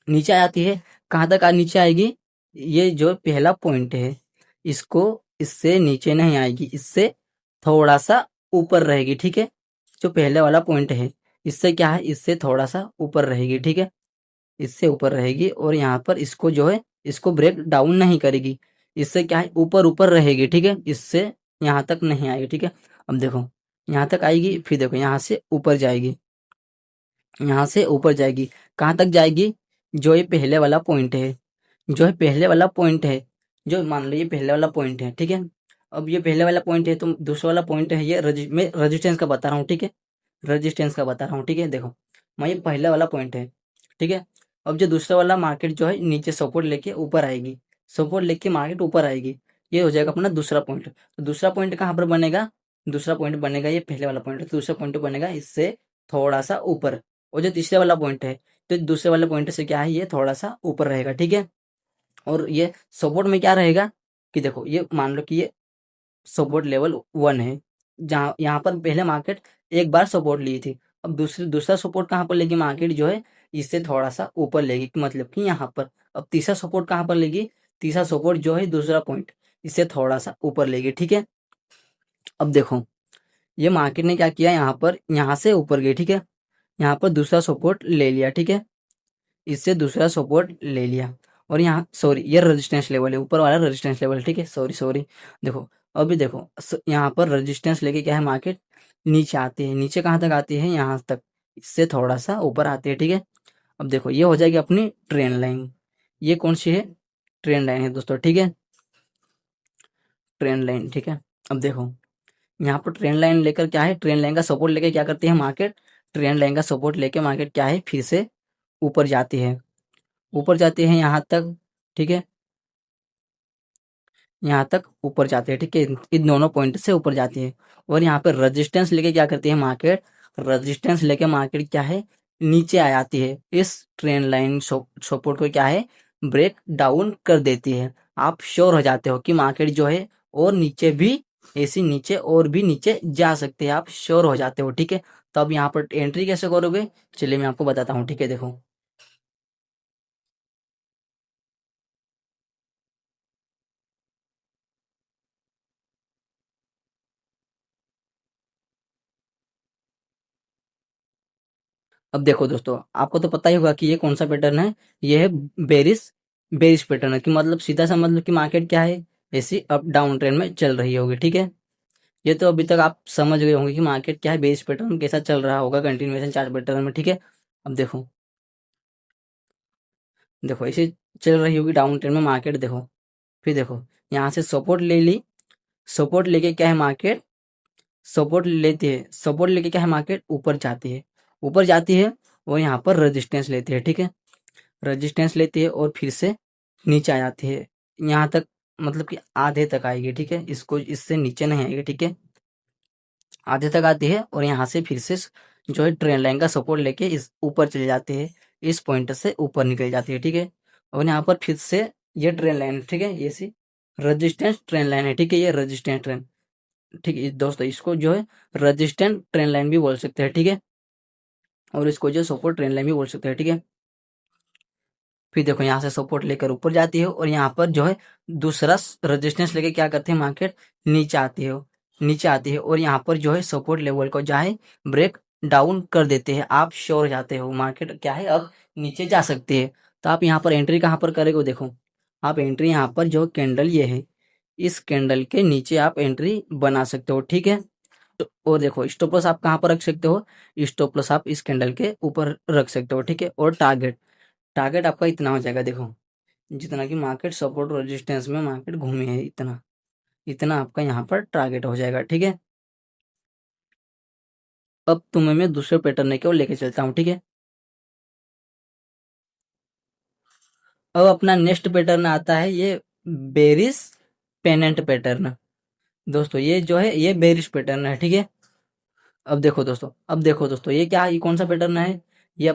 नीचे आ जाती है, कहाँ तक नीचे आएगी, ये जो पहला पॉइंट है इसको, इससे नीचे नहीं आएगी, इससे थोड़ा सा ऊपर रहेगी। ठीक है, जो पहले वाला पॉइंट है इससे क्या है, इससे थोड़ा सा ऊपर रहेगी। ठीक है, इससे ऊपर रहेगी, और यहाँ पर इसको जो है इसको ब्रेक डाउन नहीं करेगी, इससे क्या है ऊपर ऊपर रहेगी। ठीक है, इससे यहाँ तक नहीं आएगी। ठीक है, अब देखो यहाँ तक आएगी, फिर देखो यहाँ से ऊपर जाएगी, यहाँ से ऊपर जाएगी, कहाँ तक जाएगी, जो ये पहले वाला पॉइंट है, जो है पहले वाला पॉइंट है, जो मान लो ये पहले वाला पॉइंट है। ठीक है, अब ये पहले वाला पॉइंट है तो दूसरा वाला पॉइंट है, ये मैं रजिस्टेंस का बता रहा हूँ। ठीक है, रजिस्टेंस का बता रहा हूँ। ठीक है, देखो मैं ये पहला वाला पॉइंट है। ठीक है, अब जो दूसरा वाला मार्केट जो है नीचे सपोर्ट लेके ऊपर आएगी, सपोर्ट लेके मार्केट ऊपर आएगी, ये हो जाएगा अपना दूसरा पॉइंट। तो दूसरा पॉइंट कहाँ पर बनेगा, दूसरा पॉइंट बनेगा ये पहले वाला पॉइंट है, तो दूसरा पॉइंट बनेगा इससे थोड़ा सा ऊपर। और जो तीसरे वाला पॉइंट है तो दूसरे वाले पॉइंट से क्या है, ये थोड़ा सा ऊपर रहेगा। ठीक है, और ये सपोर्ट में क्या रहेगा कि देखो ये मान लो कि ये सपोर्ट लेवल 1 है, जहाँ यहाँ पर पहले मार्केट एक बार सपोर्ट ली थी, अब दूसरा सपोर्ट कहाँ पर लेगी मार्केट जो है, इससे थोड़ा सा ऊपर लेगी, मतलब कि यहाँ पर। अब तीसरा सपोर्ट कहाँ पर लेगी, तीसरा सपोर्ट जो है दूसरा पॉइंट, इससे थोड़ा सा ऊपर लेगी। ठीक है, अब देखो ये मार्केट ने क्या किया, यहाँ पर यहाँ से ऊपर गई। ठीक है, यहाँ पर दूसरा सपोर्ट ले लिया। ठीक है, इससे दूसरा सपोर्ट ले लिया, और यहाँ सॉरी ये रेजिस्टेंस लेवल है, ऊपर वाला रेजिस्टेंस लेवल। ठीक है, सॉरी सॉरी, देखो अभी देखो यहाँ पर रेजिस्टेंस लेके क्या है मार्केट नीचे आती है, नीचे कहाँ तक आती है, यहाँ तक, इससे थोड़ा सा ऊपर आती है। ठीक है, अब देखो ये हो जाएगी अपनी ट्रेंड लाइन, ये कौन सी है, ट्रेंड लाइन है दोस्तों। ठीक है, ट्रेंड लाइन। ठीक है, अब देखो यहाँ पर ट्रेंड लाइन लेकर क्या है, ट्रेंड लाइन का सपोर्ट लेके क्या करती है मार्केट, ट्रेंड लाइन का सपोर्ट लेके मार्केट क्या है फिर से ऊपर जाती है, ऊपर जाती है यहाँ तक। ठीक है, यहाँ तक ऊपर जाती है। ठीक है, इन दोनों पॉइंट से ऊपर जाती है, और यहाँ पे रेजिस्टेंस लेके क्या करती है मार्केट, रेजिस्टेंस लेके मार्केट क्या है नीचे आ जाती है, इस ट्रेंड लाइन सपोर्ट को क्या है ब्रेक डाउन कर देती है। आप श्योर हो जाते हो कि मार्केट जो है और नीचे भी, ऐसी नीचे और भी नीचे जा सकते हैं, आप श्योर हो जाते हो। ठीक है, तो अब यहाँ पर एंट्री कैसे करोगे, चलिए मैं आपको बताता हूँ। ठीक है, देखो अब देखो दोस्तों, आपको तो पता ही होगा कि ये कौन सा पैटर्न है, ये है बेरिश बेरिश पैटर्न है, कि मतलब सीधा सा मतलब कि मार्केट क्या है ऐसी अप डाउन ट्रेंड में चल रही होगी। ठीक है, ये तो अभी तक आप समझ गए होंगे कि मार्केट क्या है, बेरिश पैटर्न कैसा चल रहा होगा कंटिन्यूएशन चार्ट पैटर्न में। ठीक है, अब देखो देखो ऐसे चल रही होगी डाउन ट्रेंड में मार्केट, देखो फिर देखो यहाँ से सपोर्ट ले ली, सपोर्ट लेके क्या है मार्केट, सपोर्ट लेती है, सपोर्ट लेके क्या है मार्केट ऊपर जाती है, ऊपर जाती है, और यहाँ पर रेजिस्टेंस लेती है। ठीक है, रेजिस्टेंस लेती है और फिर से नीचे आ जाती है, यहाँ तक मतलब कि आधे तक आएगी। ठीक है, इसको इससे नीचे नहीं आएगी। ठीक है, आधे तक आती है, और यहाँ से फिर से जो है ट्रेंड लाइन का सपोर्ट लेके इस ऊपर चले जाते हैं, इस पॉइंट से ऊपर निकल जाती है। ठीक है, और यहाँ पर फिर से ये ट्रेंड लाइन, ठीक है, ये सी रजिस्टेंस ट्रेंड लाइन है। ठीक है, ये रजिस्टेंस ट्रेंड, ठीक है दोस्तों, इसको जो है रजिस्टेंस ट्रेंड लाइन भी बोल सकते हैं। ठीक है, और इसको जो सपोर्ट ट्रेंड लाइन भी बोल सकते हैं। ठीक है, फिर देखो यहाँ से सपोर्ट लेकर ऊपर जाती है, और यहाँ पर जो है दूसरा रेजिस्टेंस लेके क्या करते हैं मार्केट नीचे आती है, नीचे आती है, और यहाँ पर जो है सपोर्ट लेवल को जो है ब्रेक डाउन कर देते हैं, आप श्योर हो जाते हो मार्केट क्या है अब नीचे जा सकती है। तो आप यहाँ पर एंट्री कहाँ पर करेंगे, देखो आप एंट्री यहाँ पर जो कैंडल ये है, इस कैंडल के नीचे आप एंट्री बना सकते हो। ठीक है, तो और देखो स्टॉप लॉस आप कहाँ पर रख सकते हो, स्टॉप लॉस आप इस कैंडल के ऊपर रख सकते हो। ठीक है, और टारगेट टारगेट आपका इतना हो जाएगा। देखो जितना कि मार्केट सपोर्ट रेजिस्टेंस में मार्केट घूमी है, इतना इतना आपका यहाँ पर टारगेट हो जाएगा। ठीक है, अब तुम्हें मैं दूसरे पैटर्न की ओर लेके चलता हूँ। ठीक है, अब अपना नेक्स्ट पैटर्न आता है ये बेरिस पेनेंट पैटर्न। दोस्तों ये जो है ये बेरिश पैटर्न है। ठीक है, अब देखो दोस्तों ये कौन सा पैटर्न है, ये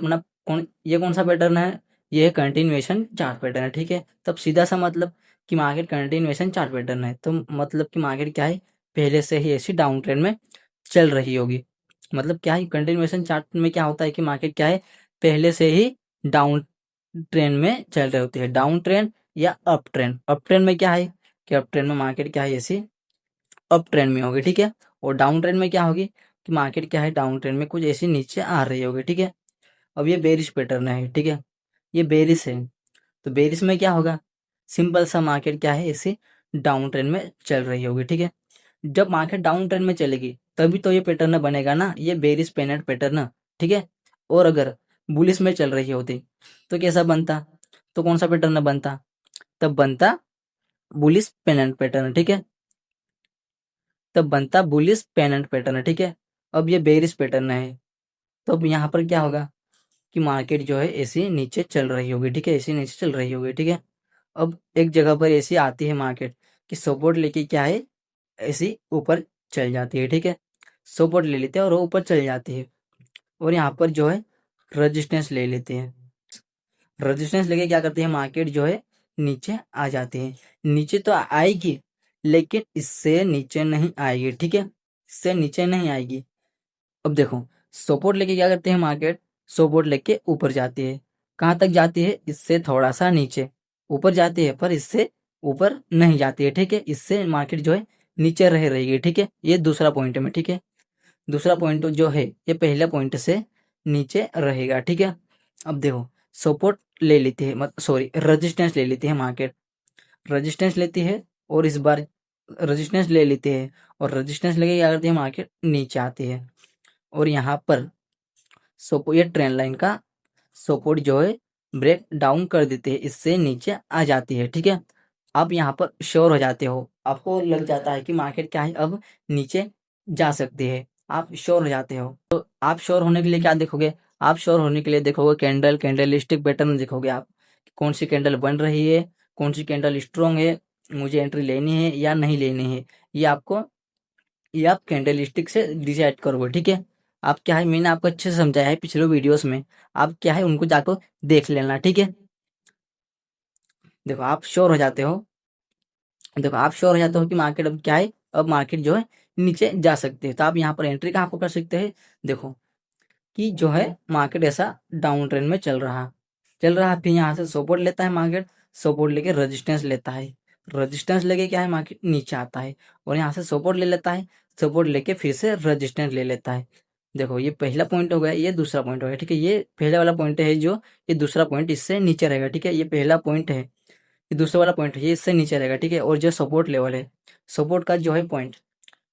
कौन सा पैटर्न है, ये है कंटिन्यूएशन चार्ट पैटर्न है। ठीक है, तब सीधा सा मतलब कि मार्केट कंटिन्यूएशन चार्ट पैटर्न है, तो मतलब कि मार्केट क्या है, पहले से ही ऐसी डाउन ट्रेंड में चल रही होगी। मतलब क्या है, कंटिन्यूएशन चार्ट में क्या होता है कि मार्केट क्या है, पहले से ही डाउन ट्रेंड में चल रही होती है। डाउन ट्रेंड या अप ट्रेंड, अप ट्रेंड में क्या है कि अप ट्रेंड में मार्केट क्या है, ऐसी अप ट्रेंड में होगी। ठीक है, और डाउन ट्रेंड में क्या होगी कि मार्केट क्या है, डाउन ट्रेंड में कुछ ऐसी नीचे आ रही होगी। ठीक है, अब ये बेरिश पैटर्न है। ठीक है, ये बेरिश है, तो बेरिश में क्या होगा, सिंपल सा मार्केट क्या है, ऐसी डाउन ट्रेंड में चल रही होगी। ठीक है, जब मार्केट डाउन ट्रेंड में चलेगी तभी तो ये पैटर्न बनेगा ना, ये बेरिश पेनेंट पैटर्न। ठीक है, और अगर बुलिश में चल रही होती तो कैसा बनता, तो कौन सा पैटर्न बनता, तब बनता बुलिश पेनेंट पैटर्न। ठीक है, तब बनता बुलिश पेनेंट पैटर्न। ठीक है, अब ये बेरिश पैटर्न है, तो अब यहाँ पर क्या होगा कि मार्केट जो है ऐसी नीचे चल रही होगी। ठीक है, ऐसी नीचे चल रही होगी। ठीक है, अब एक जगह पर ऐसी आती है मार्केट कि सपोर्ट लेके क्या है, ऐसी ऊपर चल जाती है। ठीक है, सपोर्ट ले लेते हैं और वो ऊपर चल जाती है, और यहाँ पर जो है रजिस्टेंस ले लेते हैं। रेजिस्टेंस लेके क्या करती है मार्केट जो है, नीचे आ जाती है। नीचे तो आएगी लेकिन इससे नीचे नहीं आएगी। ठीक है, इससे नीचे नहीं आएगी। अब देखो सपोर्ट लेके क्या करते हैं मार्केट, सपोर्ट लेके ऊपर जाती है। कहाँ तक जाती है, इससे थोड़ा सा नीचे ऊपर जाती है, पर इससे ऊपर नहीं जाती है। ठीक है, इससे मार्केट जो है नीचे रह रहेगी। ठीक है, ये दूसरा पॉइंट है। ठीक है, दूसरा पॉइंट जो है ये पहले पॉइंट से नीचे रहेगा। ठीक है, अब देखो सपोर्ट ले लेती है, मत सॉरी रेजिस्टेंस ले लेती है मार्केट, रेजिस्टेंस लेती है और इस बार रेजिस्टेंस ले लेती है, और रेजिस्टेंस लेके क्या करती है मार्केट नीचे आती है, और यहाँ पर सपोर्ट ये ट्रेंड लाइन का सपोर्ट जो है ब्रेक डाउन कर देते हैं, इससे नीचे आ जाती है। ठीक है, आप यहाँ पर श्योर हो जाते हो, आपको लग जाता है कि मार्केट क्या है अब नीचे जा सकती है, आप श्योर हो जाते हो। तो आप श्योर होने के लिए क्या देखोगे, आप श्योर होने के लिए देखोगे कैंडल स्टिक पैटर्न देखोगे आप, कौन सी कैंडल बन रही है, कौन सी कैंडल स्ट्रॉन्ग है, मुझे एंट्री लेनी है या नहीं लेनी है, ये आप कैंडल स्टिक से डिसाइड करोगे। ठीक है, आप क्या है, मैंने आपको अच्छे से समझाया है पिछले वीडियोस में, आप क्या है उनको जाकर देख लेना। ठीक है, देखो आप श्योर हो जाते हो, देखो आप श्योर हो जाते हो कि मार्केट अब क्या है, अब मार्केट जो है नीचे जा सकते हैं, तो आप यहाँ पर एंट्री कहाँ पर कर सकते हैं। देखो कि जो है मार्केट ऐसा डाउन ट्रेंड में चल रहा, फिर यहाँ से सपोर्ट लेता है मार्केट, सपोर्ट लेके रेजिस्टेंस लेता है, रेजिस्टेंस लेके क्या है मार्केट नीचे आता है, और यहाँ से सपोर्ट ले लेता है, सपोर्ट लेके फिर से रेजिस्टेंस ले लेता है। देखो ये पहला पॉइंट हो गया, ये दूसरा पॉइंट हो गया। ठीक है, ये पहले वाला पॉइंट है जो, ये दूसरा पॉइंट इससे नीचे रहेगा। ठीक है, ये पहला पॉइंट है, ये दूसरा वाला पॉइंट है, ये इससे नीचे रहेगा। ठीक है, और जो सपोर्ट लेवल है, सपोर्ट का जो है पॉइंट,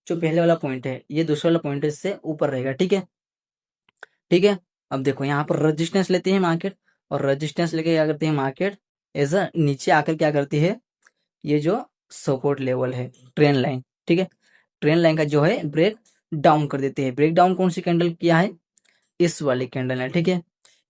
जो पहले वाला पॉइंट है, ये दूसरा वाला पॉइंट इससे ऊपर रहेगा। ठीक है, ठीक है, अब देखो यहाँ पर रेजिस्टेंस लेती है मार्केट, और रेजिस्टेंस लेके क्या करती है मार्केट, ऐसा नीचे आकर क्या करती है, ये जो सपोर्ट लेवल है ट्रेंड लाइन, ठीक है, ट्रेंड लाइन का जो है ब्रेक डाउन कर देते हैं। ब्रेक डाउन कौन सी कैंडल किया है, इस वाली कैंडल है। ठीक है,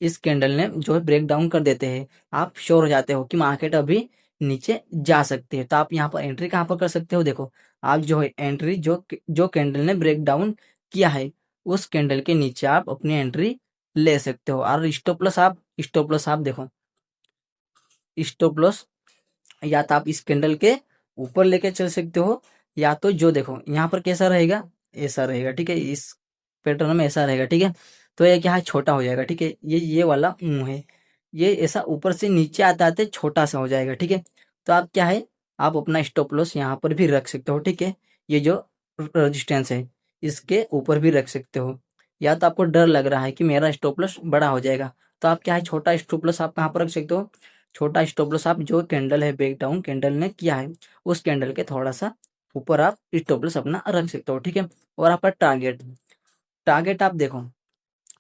इस कैंडल ने जो है ब्रेक डाउन कर देते हैं, आप श्योर हो जाते हो कि मार्केट अभी नीचे जा सकती है, तो आप यहाँ पर एंट्री कहाँ पर कर सकते हो। देखो आप जो है एंट्री जो जो कैंडल ने ब्रेक डाउन किया है, उस कैंडल के नीचे आप अपनी एंट्री ले सकते हो, और स्टॉप लॉस आप देखो, स्टॉप लॉस या तो आप इस कैंडल के ऊपर लेके चल सकते हो, या तो जो देखो यहाँ पर कैसा रहेगा, ऐसा रहेगा। ठीक है, इस पैटर्न में ऐसा रहेगा। ठीक है, तो ये क्या है, छोटा हो जाएगा। ठीक है, ये वाला मुंह है, ये ऐसा ऊपर से नीचे आते आते छोटा सा हो जाएगा। ठीक है, तो आप क्या है, आप अपना स्टॉप लॉस यहाँ पर भी रख सकते हो। ठीक है, ये जो रेजिस्टेंस है इसके ऊपर भी रख सकते हो, या तो आपको डर लग रहा है कि मेरा स्टॉप लॉस बड़ा हो जाएगा, तो आप क्या है, छोटा स्टॉप लॉस आप कहाँ पर रख सकते हो, छोटा स्टॉप लॉस आप जो कैंडल है ब्रेक डाउन कैंडल ने किया है, उस कैंडल के थोड़ा सा ऊपर आप स्टॉप लॉस अपना रख सकते हो। ठीक है, और आपका टारगेट, टारगेट आप देखो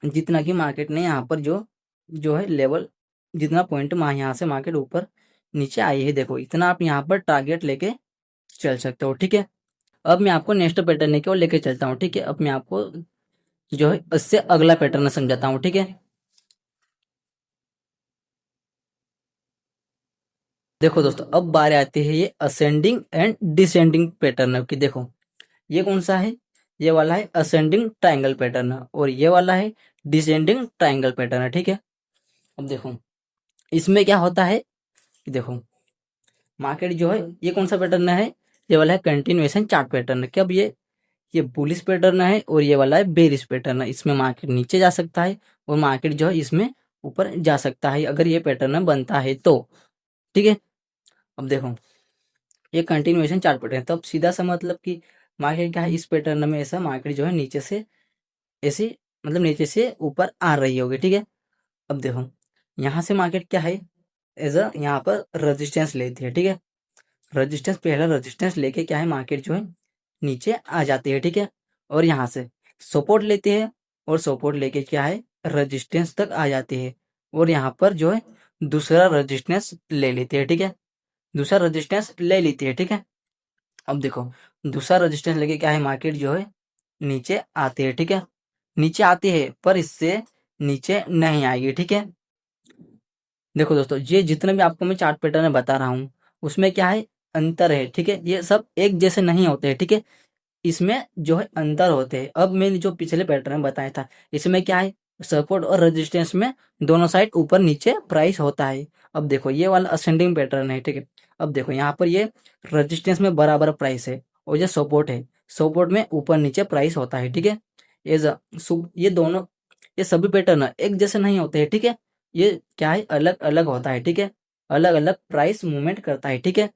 जितना कि मार्केट ने यहाँ पर जो जो है लेवल जितना पॉइंट यहाँ से मार्केट ऊपर नीचे आई है, देखो इतना आप यहाँ पर टारगेट लेके चल सकते हो। ठीक है, अब मैं आपको नेक्स्ट पैटर्न की ओर लेके चलता हूँ। ठीक है, अब मैं आपको जो है इससे अगला पैटर्न समझाता हूँ। ठीक है, देखो दोस्तों, अब बारी आती है ये असेंडिंग एंड डिसेंडिंग पैटर्न की। देखो ये कौन सा है, ये वाला है असेंडिंग ट्रायंगल पैटर्न और ये वाला है डिसेंडिंग ट्रायंगल पैटर्न। ठीक है, अब देखो इसमें क्या होता है कि देखो मार्केट जो है ये कौन सा पैटर्न है, ये वाला है कंटिन्यूएशन चार्ट पैटर्न। कब ये बुलिश पैटर्न है और ये वाला है बेरिश पैटर्न है। इसमें मार्केट नीचे जा सकता है और मार्केट जो है इसमें ऊपर जा सकता है अगर ये पैटर्न बनता है तो। ठीक है, अब देखो ये कंटिन्यूएशन चार्ट पैटर्न, तब सीधा सा मतलब कि मार्केट क्या है, इस पैटर्न में ऐसा मार्केट जो है नीचे से ऐसे मतलब नीचे से ऊपर आ रही होगी। ठीक है, अब देखो यहाँ से मार्केट क्या है, एज अ यहाँ पर रेजिस्टेंस लेती है। ठीक है, रेजिस्टेंस पहला रेजिस्टेंस लेके क्या है मार्केट जो है नीचे आ जाती है। ठीक है, और यहाँ से सपोर्ट लेते हैं और सपोर्ट लेके क्या है रेजिस्टेंस तक आ जाती है और यहाँ पर जो है दूसरा रेजिस्टेंस ले लेती है। ठीक है, दूसरा रेजिस्टेंस ले लेती है। ठीक है, अब देखो दूसरा रेजिस्टेंस लेके क्या है मार्केट जो है नीचे आती है। ठीक है, नीचे आती है पर इससे नीचे नहीं आएगी। ठीक है, देखो दोस्तों ये जितने भी आपको मैं चार्ट पैटर्न बता रहा हूँ उसमें क्या है अंतर है। ठीक है, ये सब एक जैसे नहीं होते हैं। ठीक है, इसमें जो है अंतर होते हैं। अब मैंने जो पिछले पैटर्न बताया था इसमें क्या है सपोर्ट और रेजिस्टेंस में दोनों साइड ऊपर नीचे प्राइस होता है। अब देखो ये वाला असेंडिंग पैटर्न है। ठीक है, अब देखो यहाँ पर ये रेजिस्टेंस में बराबर प्राइस है और ये सपोर्ट है, सपोर्ट में ऊपर नीचे प्राइस होता है। ठीक है, ये दोनों ये सभी पैटर्न एक जैसे नहीं होते हैं। ठीक है, ये क्या है अलग अलग होता है। ठीक है, अलग अलग प्राइस मूवमेंट करता है। ठीक है,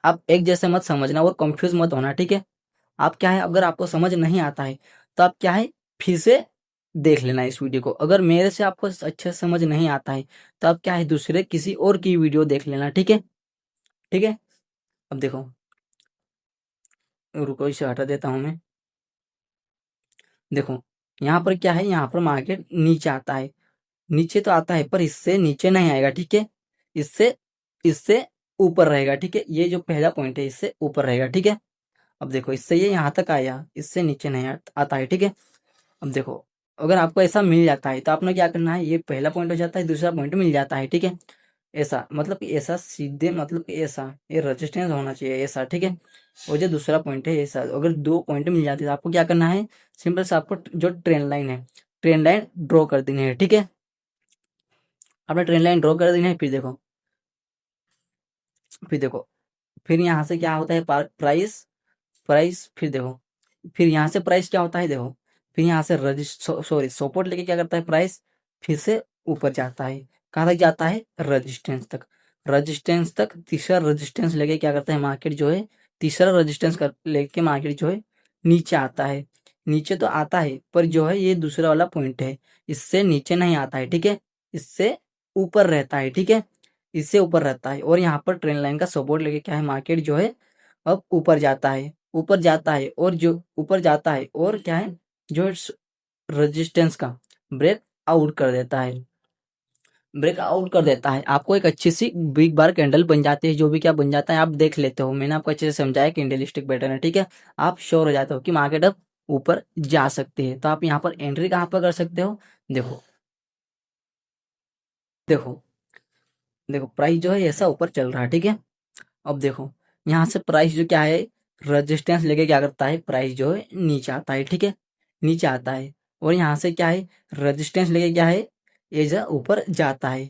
आप एक जैसे मत समझना और कंफ्यूज मत होना। ठीक है, आप क्या है अगर आपको समझ नहीं आता है तो आप क्या है फिर से देख लेना इस वीडियो को। अगर मेरे से आपको अच्छे से समझ नहीं आता है तो आप क्या है दूसरे किसी और की वीडियो देख लेना। ठीक है, ठीक है, अब देखो रुको इसे हटा देता हूं मैं। देखो यहाँ पर क्या है, यहाँ पर मार्केट नीचे आता है, नीचे तो आता है पर इससे नीचे नहीं आएगा। ठीक है, इससे इससे ऊपर रहेगा। ठीक है, ये जो पहला पॉइंट है इससे ऊपर रहेगा। ठीक है, अब देखो इससे ये यहाँ तक आया, इससे नीचे नहीं आता है। ठीक है, अब देखो अगर आपको ऐसा मिल जाता है तो आपने क्या करना है, ये पहला पॉइंट हो जाता है, दूसरा पॉइंट मिल जाता है। ठीक है, ऐसा मतलब कि ऐसा सीधे मतलब कि ऐसा ये रेजिस्टेंस होना चाहिए ऐसा। ठीक है, और जो दूसरा पॉइंट है ऐसा, अगर दो पॉइंट मिल जाते हैं तो आपको क्या करना है, सिंपल से आपको जो ट्रेंड लाइन है ट्रेंड लाइन ड्रॉ कर देनी है। ठीक है, आपने ट्रेंड लाइन ड्रॉ कर देनी है। फिर देखो फिर यहाँ से क्या होता है प्राइस प्राइस फिर देखो फिर यहाँ से प्राइस क्या होता है, देखो फिर यहाँ से सॉरी सपोर्ट लेके क्या करता है प्राइस फिर से ऊपर जाता है। कहाँ तक जाता है, रेजिस्टेंस तक। रेजिस्टेंस तक तीसरा रेजिस्टेंस लेके क्या करता है मार्केट जो है तीसरा रेजिस्टेंस कर लेके मार्केट जो है नीचे आता है। नीचे तो आता है पर जो है ये दूसरा वाला पॉइंट है, इससे नीचे नहीं आता है। ठीक है, इससे ऊपर रहता है। ठीक है, इससे ऊपर रहता है और यहाँ पर ट्रेंड लाइन का सपोर्ट लेके क्या है मार्केट जो है अब ऊपर जाता है, ऊपर जाता है और जो ऊपर जाता है और क्या है जो रेजिस्टेंस का ब्रेक आउट कर देता है, ब्रेक आउट कर देता है। आपको एक अच्छी सी बिग बार कैंडल बन जाती है, जो भी क्या बन जाता है आप देख लेते हो, मैंने आपको अच्छे से समझाया कैंडलस्टिक पैटर्न है। ठीक है, आप श्योर हो जाते हो कि मार्केट अब ऊपर जा सकती है। तो आप यहाँ पर एंट्री कहाँ पर कर सकते हो, देखो देखो देखो प्राइस जो है ऐसा ऊपर चल रहा है। ठीक है, अब देखो यहाँ से प्राइस जो क्या है रेजिस्टेंस लेके क्या करता है प्राइस जो है नीचे आता है। ठीक है, नीचे आता है और यहाँ से क्या है रेजिस्टेंस लेके क्या है ये जो ऊपर जाता है,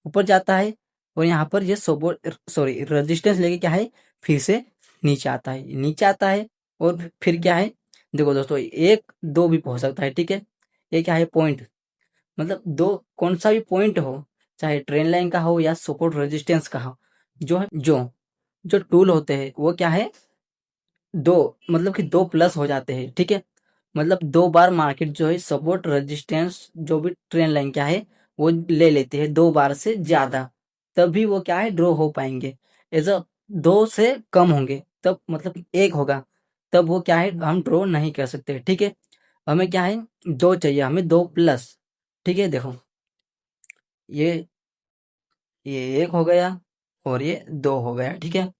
ऊपर जाता है और यहाँ पर ये सपोर्ट सॉरी रेजिस्टेंस लेके क्या है फिर से नीचे आता है, नीचे आता है और फिर क्या है देखो दोस्तों एक दो भी हो सकता है। ठीक है, ये क्या है पॉइंट मतलब दो कौन सा भी पॉइंट हो, चाहे ट्रेन लाइन का हो या सपोर्ट रेजिस्टेंस का हो, जो है जो टूल होते हैं वो क्या है दो मतलब कि दो प्लस हो जाते हैं। ठीक है, मतलब दो बार मार्केट जो है सपोर्ट रेजिस्टेंस जो भी ट्रेंड लाइन क्या है वो ले लेते हैं दो बार से ज्यादा, तभी वो क्या है ड्रॉ हो पाएंगे। ऐसा दो से कम होंगे तब मतलब एक होगा तब वो क्या है हम ड्रॉ नहीं कर सकते। ठीक है, हमें क्या है दो चाहिए, हमें दो प्लस। ठीक है, देखो ये ये 1 हो गया और ये 2 हो गया, ठीक है।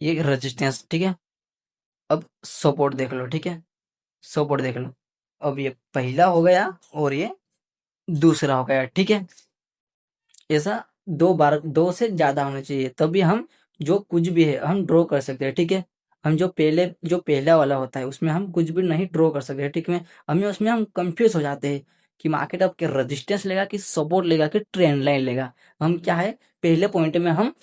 ये रेजिस्टेंस, ठीक है। अब सपोर्ट देख लो, ठीक है। सपोर्ट देख लो। अब ये पहला हो गया और ये दूसरा हो गया, ठीक है। ऐसा 2 बार, 2 से ज़्यादा होना चाहिए, तभी हम जो कुछ भी है हम ड्रॉ कर सकते हैं, ठीक है। हम जो पहला वाला होता है उसमें हम कुछ भी नहीं ड्रॉ कर सकते, ठीक है। हमें उसमें हम कंफ्यूज हो जाते हैं कि मार्केट अब के रेजिस्टेंस लेगा कि सपोर्ट लेगा कि ट्रेंड लाइन लेगा। हम क्या है, पहले पॉइंट में हम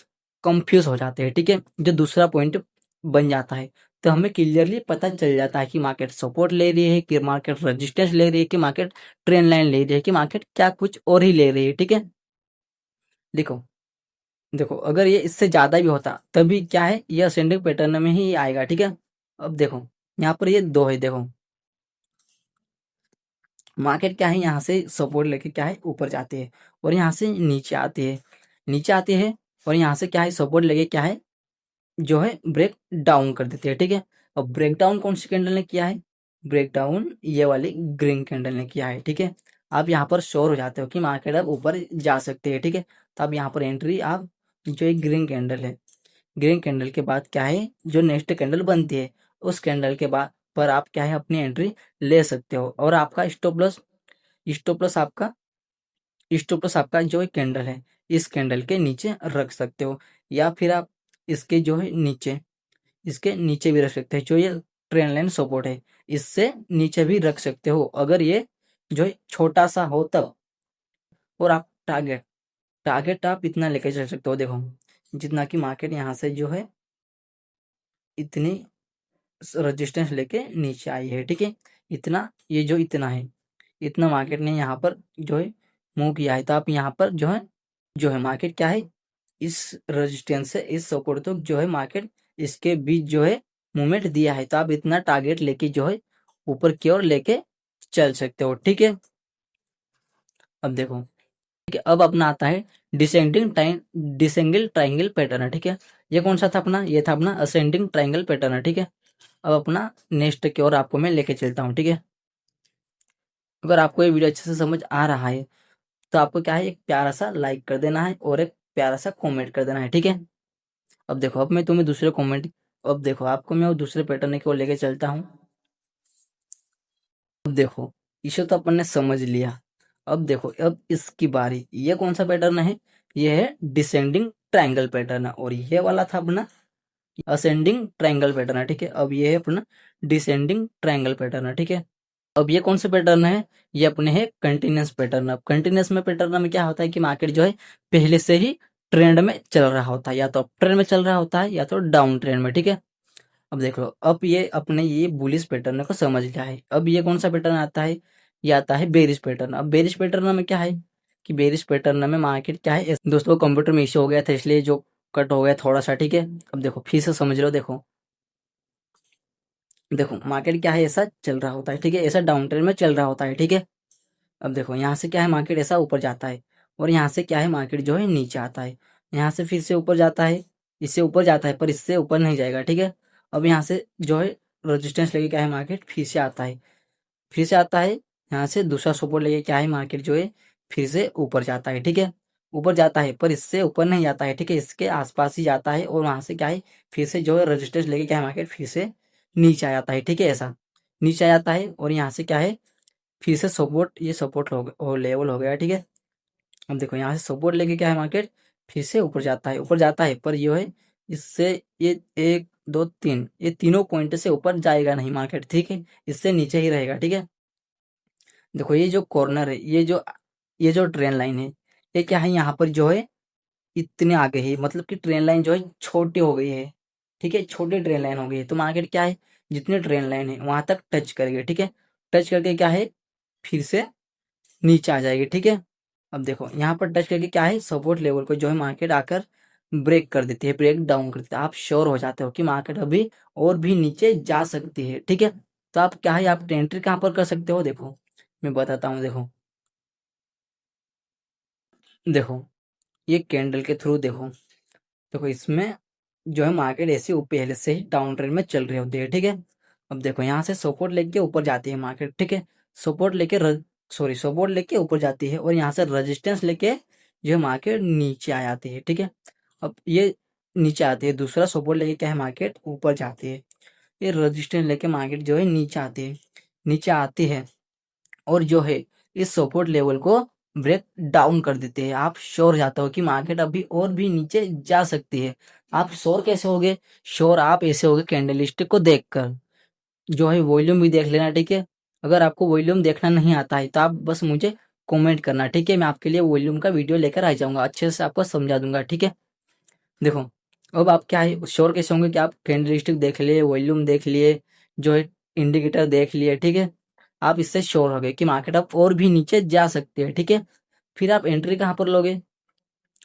कंफ्यूज हो जाते हैं, ठीक है। जो दूसरा पॉइंट बन जाता है तो हमें क्लियरली पता चल जाता है कि मार्केट सपोर्ट ले रही है, कि मार्केट रेजिस्टेंस ले रही है, कि मार्केट ट्रेंड लाइन ले रही है, कि मार्केट क्या कुछ और ही ले रही है, ठीक है। देखो, देखो अगर ये इससे ज्यादा भी होता तभी क्या है, ये असेंडिंग पैटर्न में ही आएगा, ठीक है। अब देखो यहाँ पर ये 2 है, देखो मार्केट क्या है, यहाँ से सपोर्ट लेके क्या है ऊपर जाती है और यहाँ से नीचे आती है, नीचे आती है और यहाँ से क्या है सपोर्ट लेके क्या है जो है ब्रेक डाउन कर देती है, ठीक है। अब ब्रेक डाउन कौन सी कैंडल ने किया है, ब्रेक डाउन ये वाली ग्रीन कैंडल ने किया है, ठीक है। आप यहाँ पर श्योर हो जाते हो कि मार्केट अब ऊपर जा सकती है, ठीक है। तो आप यहाँ पर एंट्री, आप जो एक ग्रीन कैंडल है, ग्रीन कैंडल के बाद क्या है जो नेक्स्ट कैंडल बनती है उस कैंडल के बाद पर आप क्या है अपनी एंट्री ले सकते हो, और आपका स्टॉप लॉस आपका जो एक कैंडल है इस कैंडल के नीचे रख सकते हो, या फिर आप इसके जो है नीचे, इसके नीचे भी रख सकते हैं, जो ये ट्रेंड लाइन सपोर्ट है इससे नीचे भी रख सकते हो, अगर ये जो है छोटा सा हो तब। और आप टारगेट आप इतना लेके चल सकते हो, देखो जितना कि मार्केट यहाँ से जो है इतनी रेजिस्टेंस लेके नीचे आई है, ठीक है। इतना, ये जो इतना है, इतना मार्केट ने यहाँ पर जो है मूव किया है, तो आप यहाँ पर जो है मार्केट क्या है इस रेजिस्टेंस से इस सपोर्ट तक जो है मार्केट इसके बीच जो है मूवमेंट दिया है, तो आप इतना टारगेट लेके जो है ऊपर की ओर लेके चल सकते हो, ठीक है। अब देखो, ठीक है, अब अपना आता है डिसेंडिंग ट्राइंगल पैटर्न, ठीक है। ये कौन सा था अपना, ये था अपना असेंडिंग ट्राइंगल पैटर्न, ठीक है। अब अपना नेक्स्ट की ओर आपको मैं लेके चलता हूँ, ठीक है। अगर आपको ये वीडियो अच्छे से समझ आ रहा है तो आपको क्या है एक प्यारा सा लाइक कर देना है और एक प्यारा सा कमेंट कर देना है, ठीक है। अब देखो, अब मैं तुम्हें दूसरे कमेंट, अब देखो आपको मैं वो दूसरे पैटर्न की ओर लेके चलता हूँ। अब देखो, इसे तो अपन ने समझ लिया। अब देखो, अब इसकी बारी, ये कौन सा पैटर्न है, ये है डिसेंडिंग ट्रायंगल पैटर्न, और ये वाला था अपना असेंडिंग ट्रायंगल पैटर्न, ठीक है। अब ये है अपना डिसेंडिंग ट्रायंगल पैटर्न, ठीक है। अब ये कौन से पैटर्न है, ये अपने है कंटिन्यूस पैटर्न। अब कंटिन्यूस में पैटर्न में क्या होता है कि मार्केट जो है पहले से ही ट्रेंड में चल रहा होता है, या तो अप ट्रेंड में चल रहा होता है या तो डाउन ट्रेंड में, ठीक है। अब देख लो, अब ये अपने ये बुलिश पैटर्न को समझ लिया है। अब ये कौन सा पैटर्न आता है, ये आता है बेरिश पैटर्न। अब बेरिश पैटर्न में क्या है कि बेरिश पैटर्न में मार्केट क्या है, दोस्तों कंप्यूटर में इश्यू हो गया था इसलिए जो कट हो गया थोड़ा सा, ठीक है। अब देखो फिर से समझ लो, देखो देखो मार्केट क्या है ऐसा चल रहा होता है, ठीक है, ऐसा डाउन ट्रेंड में चल रहा होता है, ठीक है। अब देखो यहाँ से क्या है मार्केट ऐसा ऊपर जाता है और यहाँ से क्या है मार्केट जो है नीचे आता है, यहाँ से फिर से ऊपर जाता है, इससे ऊपर जाता है पर इससे ऊपर नहीं जाएगा, ठीक है। अब यहाँ से जो है रेजिस्टेंस लेके क्या है मार्केट फिर से आता है, फिर से आता है, यहाँ से दूसरा सपोर्ट लेके क्या है मार्केट जो है फिर से ऊपर जाता है, ठीक है। ऊपर जाता है पर इससे ऊपर नहीं जाता है, ठीक है, इसके आसपास ही जाता है, और वहां से क्या है फिर से जो है रेजिस्टेंस लेके क्या है मार्केट फिर से नीचे आ जाता है, ठीक है। ऐसा नीचे आ जाता है और यहाँ से क्या है फिर से सपोर्ट, ये सपोर्ट लेवल हो गया, ठीक है। अब देखो यहाँ से सपोर्ट लेके क्या है मार्केट फिर से ऊपर जाता है, ऊपर जाता है पर ये है इससे, ये 1 2 3, ये तीनों पॉइंट से ऊपर जाएगा नहीं मार्केट, ठीक है, इससे नीचे ही रहेगा, ठीक है। देखो ये जो कॉर्नर है, ये जो ट्रेन लाइन है, ये क्या है यहाँ पर जो है इतने आगे है, मतलब कि ट्रेन लाइन जो है छोटी हो गई है, ठीक है, छोटी ट्रेन लाइन हो गई है, तो मार्केट क्या है जितनी ट्रेन लाइन है वहां तक टच करेगी, ठीक है। टच करके क्या है फिर से नीचे आ जाएगी, ठीक है। अब देखो यहाँ पर टच करके क्या है सपोर्ट लेवल को जो है मार्केट आकर ब्रेक कर देती है, ब्रेक डाउन कर देती है, आप श्योर हो जाते हो कि मार्केट अभी और भी नीचे जा सकती है, ठीक है। तो आप क्या है आप एंट्री कहाँ पर कर सकते हो, देखो मैं बताता हूँ, देखो देखो ये कैंडल के थ्रू देखो, देखो इसमें जो है मार्केट ऐसे पहले से ही डाउन ट्रेंड में चल रही होती है, ठीक है। अब देखो यहाँ से सपोर्ट लेके ऊपर जाती है मार्केट, ठीक है, सपोर्ट लेके सॉरी सपोर्ट लेके ऊपर जाती है और यहाँ से रेजिस्टेंस लेके जो मार्केट नीचे आ जाती है, ठीक है। अब ये नीचे आती है, दूसरा सपोर्ट लेके क्या है मार्केट ऊपर जाती है। ये रजिस्टेंस लेके मार्केट जो है नीचे आती है, नीचे आती है और जो है इस सपोर्ट लेवल को ब्रेक डाउन कर देते हैं। आप श्योर जाते हो कि मार्केट अभी और भी नीचे जा सकती है। आप श्योर कैसे होगे? श्योर आप ऐसे होगे कैंडल स्टिक को देखकर, जो है वॉल्यूम भी देख लेना, ठीक है। अगर आपको वॉल्यूम देखना नहीं आता है तो आप बस मुझे कमेंट करना, ठीक है। मैं आपके लिए वॉल्यूम का वीडियो लेकर आ जाऊंगा, अच्छे से आपको समझा दूंगा, ठीक है। देखो, अब आप क्या है श्योर कैसे होंगे कि आप कैंडल स्टिक देख लिए, वॉल्यूम देख लिए, जो है इंडिकेटर देख लिए, ठीक है। आप इससे श्योर हो गए कि मार्केट अब और भी नीचे जा सकती है, ठीक है। फिर आप एंट्री कहाँ पर लोगे?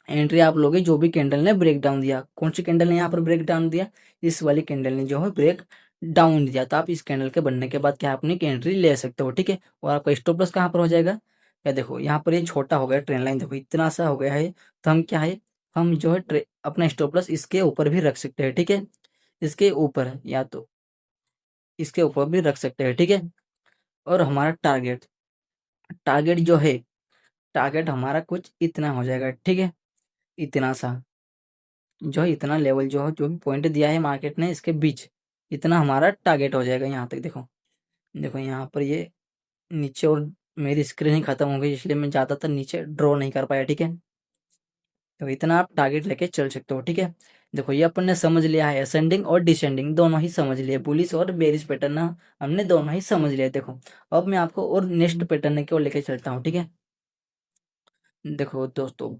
एंट्री आप लोगे जो भी कैंडल ने ब्रेक डाउन दिया। कौन सी कैंडल ने यहाँ पर ब्रेक डाउन दिया? इस वाली कैंडल ने जो है ब्रेक डाउन दिया। तो आप इस कैंडल के बनने के बाद क्या अपनी एंट्री ले सकते हो, ठीक है। और आपका स्टॉप लॉस कहाँ पर हो जाएगा? या देखो यहाँ पर ये छोटा हो गया ट्रेंड लाइन, देखो इतना सा हो गया है। तो हम क्या है, हम जो है अपना स्टॉप लॉस इसके ऊपर भी रख सकते हैं, ठीक है। इसके ऊपर या तो इसके ऊपर भी रख सकते हैं, ठीक है। और हमारा टारगेट टारगेट जो है, टारगेट हमारा कुछ इतना हो जाएगा, ठीक है। इतना सा जो है, इतना लेवल जो है, जो भी पॉइंट दिया है मार्केट ने इसके बीच, इतना हमारा टारगेट हो जाएगा यहाँ तक। देखो, देखो यहाँ पर ये नीचे, और मेरी स्क्रीन ही खत्म हो गई इसलिए मैं ज़्यादातर नीचे ड्रॉ नहीं कर पाया, ठीक है। तो इतना आप टारगेट लेके चल सकते हो, ठीक है। देखो ये अपन ने समझ लिया है, असेंडिंग और डिसेंडिंग दोनों ही समझ लिए, बुलिश और बेरिश पैटर्न हमने दोनों ही समझ लिया। देखो अब मैं आपको और नेक्स्ट पैटर्न की ओर लेके चलता हूँ, ठीक है। देखो दोस्तों,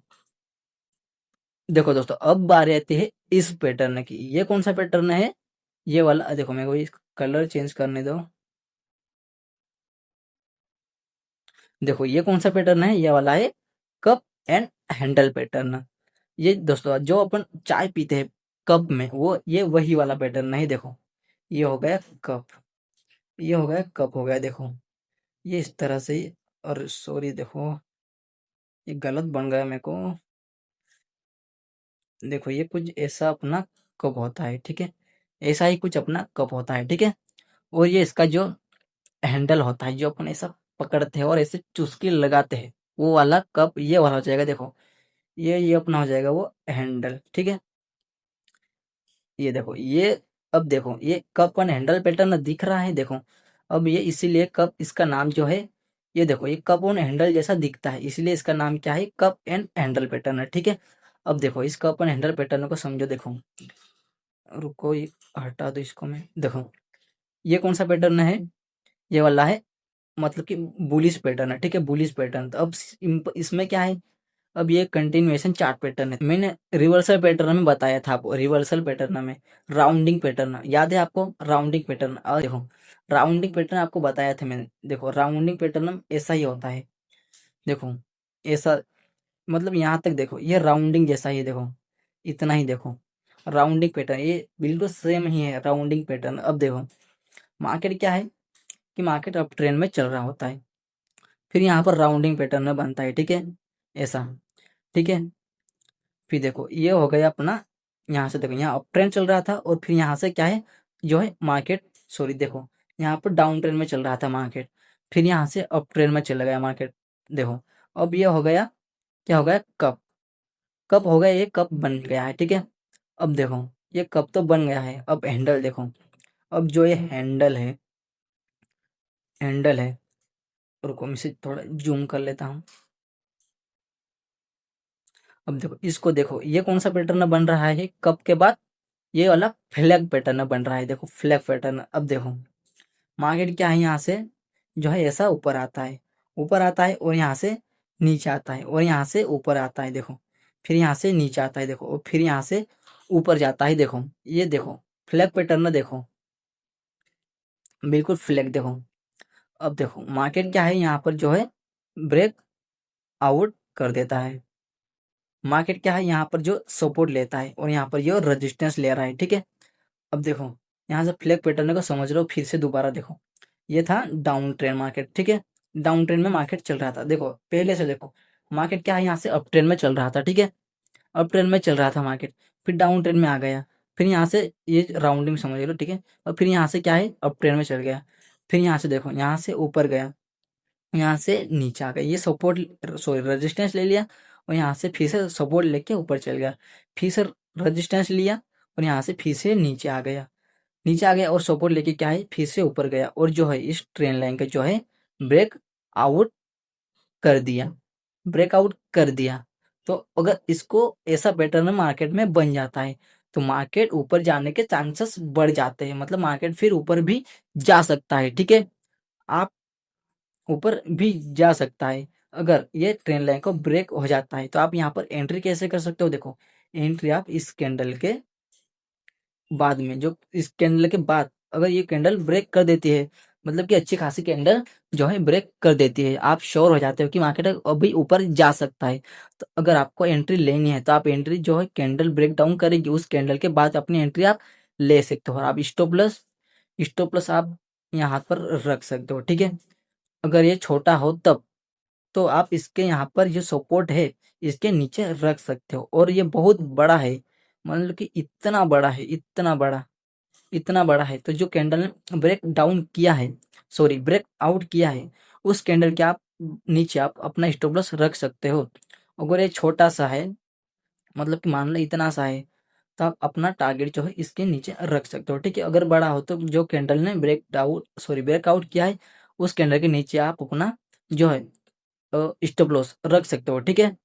देखो दोस्तों, अब बारी आती है इस पैटर्न की। ये कौन सा पैटर्न है? ये वाला, देखो मेरे को ये कलर चेंज करने दो। देखो ये कौन सा पैटर्न है? ये वाला है कप एंड हैंडल पैटर्न। ये दोस्तों जो अपन चाय पीते हैं कप में, वो ये वही वाला पैटर्न है। देखो ये हो गया कप, ये हो गया कप, हो गया। देखो ये इस तरह से और सॉरी देखो ये गलत बन गया मेरे को। देखो ये कुछ ऐसा अपना कप होता है, ठीक है। ऐसा ही कुछ अपना कप होता है, ठीक है। और ये इसका जो हैंडल होता है, जो अपन ऐसा पकड़ते हैं और ऐसे चुस्की लगाते हैं, वो वाला कप ये वाला हो जाएगा। देखो ये अपना हो जाएगा वो हैंडल, ठीक है। ये देखो ये, अब देखो ये कप एंड हैंडल पैटर्न दिख रहा है। देखो अब ये इसीलिए कप, इसका नाम जो है, ये देखो ये कप एंड हैंडल जैसा दिखता है, इसलिए इसका नाम क्या है? कप एंड हैंडल पैटर्न है, ठीक है। अब देखो इस कप एंड हैंडल पैटर्न को समझो। देखो रुको, ये हटा दो इसको मैं। देखो ये कौन सा पैटर्न है? ये वाला है, मतलब कि बुलिश पैटर्न है, ठीक है। बुलिश पैटर्न, तो अब इसमें क्या है? अब ये कंटिन्यूएशन चार्ट पैटर्न है। मैंने रिवर्सल पैटर्न में बताया था आपको, रिवर्सल पैटर्न में राउंडिंग पैटर्न याद है आपको? राउंडिंग पैटर्न, और देखो राउंडिंग पैटर्न आपको बताया था मैंने। देखो राउंडिंग पैटर्न ऐसा ही होता है। देखो ऐसा, मतलब यहाँ तक देखो ये राउंडिंग जैसा ही है। देखो इतना ही, देखो राउंडिंग पैटर्न ये बिल्कुल सेम ही है, राउंडिंग पैटर्न। अब देखो मार्केट क्या है कि मार्केट अप ट्रेंड में चल रहा होता है, फिर यहाँ पर राउंडिंग पैटर्न में बनता है, ठीक है, ऐसा, ठीक है। फिर देखो ये हो गया अपना, यहाँ से देखो यहाँ अप ट्रेंड चल रहा था और फिर यहाँ से क्या है, जो है मार्केट, सॉरी देखो यहाँ पर डाउन ट्रेंड में चल रहा था मार्केट, फिर यहाँ से अप ट्रेंड में चला गया मार्केट। देखो अब ये हो गया, क्या हो गया? कप, कप हो गया, ये कप बन गया है, ठीक है। अब देखो ये कप तो बन गया है, अब हैंडल देखो। अब जो ये हैंडल है, हैंडल है, रुको मैं इसे थोड़ा जूम कर लेता हूँ। अब देखो इसको, देखो ये कौन सा पैटर्न बन रहा है कप के बाद? ये वाला फ्लैग पैटर्न बन रहा है। देखो फ्लैग पैटर्न। अब देखो मार्केट क्या है, यहाँ से जो है ऐसा ऊपर आता है, ऊपर आता है और यहाँ से नीचे आता है, और यहाँ से ऊपर आता है। देखो फिर यहाँ से नीचे आता है, देखो और फिर यहाँ से ऊपर जाता है। देखो ये देखो फ्लैग पैटर्न, देखो बिल्कुल फ्लैग। देखो अब देखो मार्केट क्या है, यहाँ पर जो है ब्रेक आउट कर देता है। मार्केट क्या है, यहाँ पर जो सपोर्ट लेता है और यहाँ पर जो रेजिस्टेंस ले रहा है, ठीक है। अब देखो यहाँ से फ्लैग पैटर्न को समझ लो फिर से दोबारा। देखो ये था डाउन ट्रेंड मार्केट, ठीक है। डाउन ट्रेंड में मार्केट चल रहा था। देखो पहले से देखो मार्केट क्या है, यहाँ से अप ट्रेंड में चल रहा था, ठीक है। अप ट्रेंड में चल रहा था मार्केट, फिर डाउन ट्रेंड में आ गया, फिर यहाँ से ये राउंडिंग समझ लो, ठीक है। और फिर यहाँ से क्या है, अप ट्रेंड में चल गया, फिर यहाँ से देखो यहाँ से ऊपर गया, यहाँ से नीचे आ गया, ये सपोर्ट, सॉरी रेजिस्टेंस ले लिया और यहाँ से फिर से सपोर्ट लेके ऊपर चल गया, फिर से रेजिस्टेंस लिया और यहाँ से फिर से नीचे आ गया, और सपोर्ट लेके क्या है फिर से ऊपर गया और जो है इस ट्रेंड लाइन का जो है ब्रेक आउट कर दिया, तो अगर इसको ऐसा पैटर्न मार्केट में बन जाता है तो मार्केट ऊपर जाने के चांसेस बढ़ जाते हैं, मतलब मार्केट फिर ऊपर भी जा सकता है। ठीक है, आप ऊपर भी जा सकता है अगर ये ट्रेंड लाइन को ब्रेक हो जाता है। तो आप यहाँ पर एंट्री कैसे कर सकते हो, देखो एंट्री आप इस कैंडल के बाद में, जो इस कैंडल के बाद अगर ये कैंडल ब्रेक कर देती है, मतलब कि अच्छी खासी कैंडल जो है ब्रेक कर देती है, आप श्योर हो जाते हो कि मार्केट अभी ऊपर जा सकता है। तो अगर आपको एंट्री लेनी है तो आप एंट्री जो है कैंडल ब्रेक डाउन करेगी उस कैंडल के बाद अपनी एंट्री आप ले सकते हो, और आप स्टॉप लॉस आप यहाँ पर रख सकते हो। ठीक है, अगर ये छोटा हो तब तो आप इसके यहाँ पर जो सपोर्ट है इसके नीचे रख सकते हो, और ये बहुत बड़ा है, मतलब कि इतना बड़ा है। तो जो कैंडल ने ब्रेक डाउन किया है, सॉरी ब्रेक आउट किया है, उस कैंडल के आप नीचे आप अपना स्टॉप लॉस रख सकते हो। अगर ये छोटा सा है, मतलब कि मान लो इतना सा है, तो आप अपना टारगेट जो है इसके नीचे रख सकते हो। ठीक है, अगर बड़ा हो तो जो कैंडल ने ब्रेक आउट किया है उस कैंडल के नीचे आप अपना जो है स्टॉप लॉस रख सकते हो। ठीक है,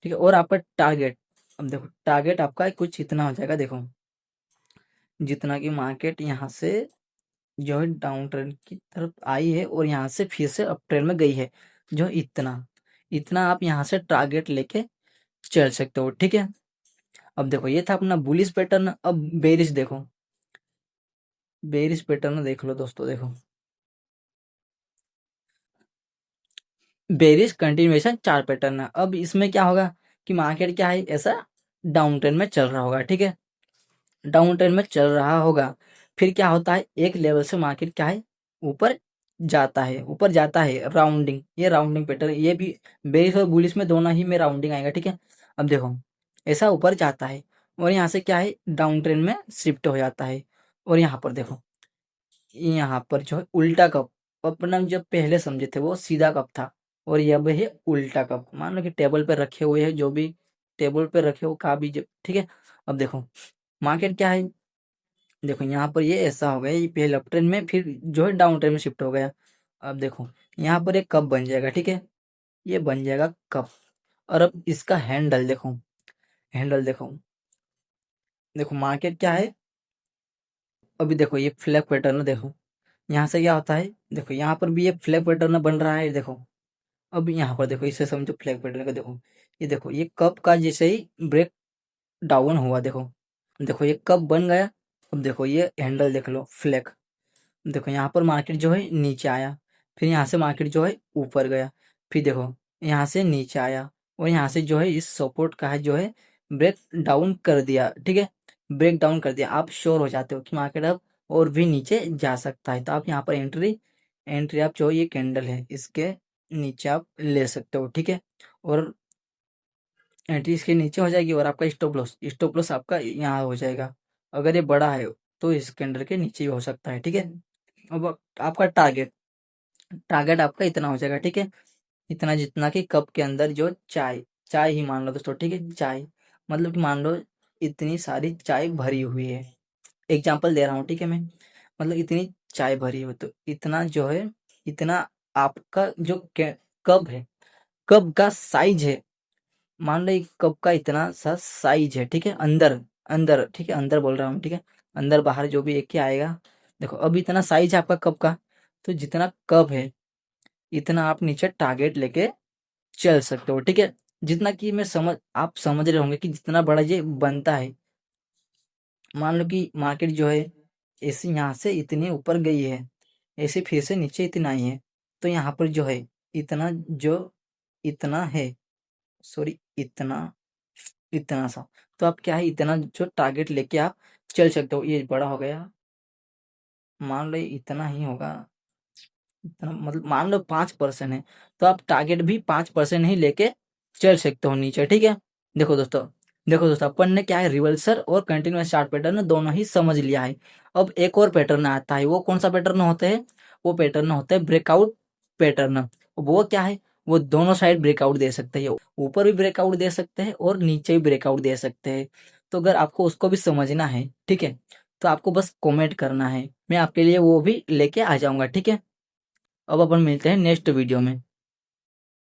और आपका टारगेट, अब देखो टारगेट आपका कुछ इतना हो जाएगा, देखो जितना कि मार्केट यहाँ से जो है डाउन ट्रेंड की तरफ आई है और यहाँ से फिर से अप ट्रेंड में गई है, जो इतना इतना आप यहाँ से टारगेट लेके चल सकते हो। ठीक है, अब देखो ये था अपना बुलिश पैटर्न। अब बेरिश देखो, बेरिश पैटर्न देख लो दोस्तों, देखो बेरिश कंटिन्यूएशन चार पैटर्न है। अब इसमें क्या होगा कि मार्केट क्या है ऐसा डाउन ट्रेंड में चल रहा होगा। ठीक है, डाउन ट्रेंड में चल रहा होगा, फिर क्या होता है एक लेवल से मार्केट क्या है ऊपर जाता है राउंडिंग, ये राउंडिंग पैटर्न, ये भी बेरिश और बुलिश में दोनों ही में राउंडिंग आएगा। ठीक है, अब देखो ऐसा ऊपर जाता है और यहाँ से क्या है डाउन ट्रेंड में शिफ्ट हो जाता है, और यहाँ पर देखो यहाँ पर जो है उल्टा कप, अपना जब पहले समझे थे वो सीधा कप था और ये अब है उल्टा कप, मान लो कि टेबल पे रखे हुए है, जो भी टेबल पे रखे हो का भी ठीक है। अब देखो मार्केट क्या है, देखो यहाँ पर ये ऐसा हो गया, ये पहले अप ट्रेंड में फिर जो है डाउन ट्रेंड में शिफ्ट हो गया। अब देखो यहाँ पर एक कप बन जाएगा। ठीक है, ये बन जाएगा कप, और अब इसका हैंडल देखो देखो मार्केट क्या है, अभी देखो ये फ्लैग पैटर्न देखो, यहाँ से क्या होता है, देखो यहाँ पर भी ये फ्लैग पैटर्न बन रहा है। देखो अब यहाँ पर देखो, इसे समझो फ्लैग पैटर्न का, देखो ये कप का जैसे ही ब्रेक डाउन हुआ, देखो ये कप बन गया। अब देखो ये हैंडल देख लो फ्लैग, देखो यहाँ पर मार्केट जो है नीचे आया, फिर यहाँ से मार्केट जो है ऊपर गया, फिर देखो यहाँ से नीचे आया और यहाँ से जो है इस सपोर्ट का है जो है ब्रेक डाउन कर दिया। ठीक है, ब्रेक डाउन कर दिया, आप श्योर हो जाते हो कि मार्केट अब और भी नीचे जा सकता है, तो आप यहाँ पर एंट्री आप जो ये कैंडल है इसके नीचे आप ले सकते हो। ठीक है, और एंट्री इसके नीचे हो जाएगी और आपका स्टॉप लॉस आपका यहाँ हो जाएगा। अगर ये बड़ा है तो इस कैंडल के नीचे भी हो सकता है। ठीक है, अब आपका टारगेट आपका इतना हो जाएगा। ठीक है, इतना जितना कि कप के अंदर जो चाय चाय ही मान लो दोस्तों। ठीक है, चाय मतलब कि मान लो इतनी सारी चाय भरी हुई है, एग्जाम्पल दे रहा हूँ। ठीक है, मैं मतलब इतनी चाय भरी हो तो इतना जो है, इतना आपका जो कप है, कप का साइज है, मान लो एक कप का इतना सा साइज है। ठीक है, अंदर अंदर ठीक है, अंदर बोल रहा हूँ। ठीक है, अंदर बाहर जो भी एक ही आएगा। देखो अब इतना साइज है आपका कप का, तो जितना कप है इतना आप नीचे टारगेट लेके चल सकते हो। ठीक है, जितना कि आप समझ रहे होंगे कि जितना बड़ा ये बनता है, मान लो कि मार्केट जो है ऐसे यहाँ से इतनी ऊपर गई है, ऐसे फिर से नीचे इतना आई है, तो यहाँ पर जो है इतना जो इतना है, सॉरी इतना इतना सा, तो आप क्या है इतना जो टारगेट लेके आप चल सकते हो। ये बड़ा हो गया, मान लो ये इतना ही होगा, इतना मतलब मान लो 5% है, तो आप टारगेट भी 5% ही लेके चल सकते हो नीचे। ठीक है, देखो दोस्तों अपन ने क्या है रिवर्सल और कंटिन्यूअस चार्ट पैटर्न दोनों ही समझ लिया है। अब एक और पैटर्न आता है, वो कौन सा पैटर्न होता है, वो पैटर्न होता है ब्रेकआउट पैटर्न। वो क्या है, वो दोनों साइड ब्रेकआउट दे सकते हैं, ऊपर भी ब्रेकआउट दे सकते हैं और नीचे भी ब्रेकआउट दे सकते हैं। तो अगर आपको उसको भी समझना है, ठीक है, तो आपको बस कमेंट करना है, मैं आपके लिए वो भी लेके आ जाऊंगा, ठीक है। अब अपन मिलते हैं नेक्स्ट वीडियो में।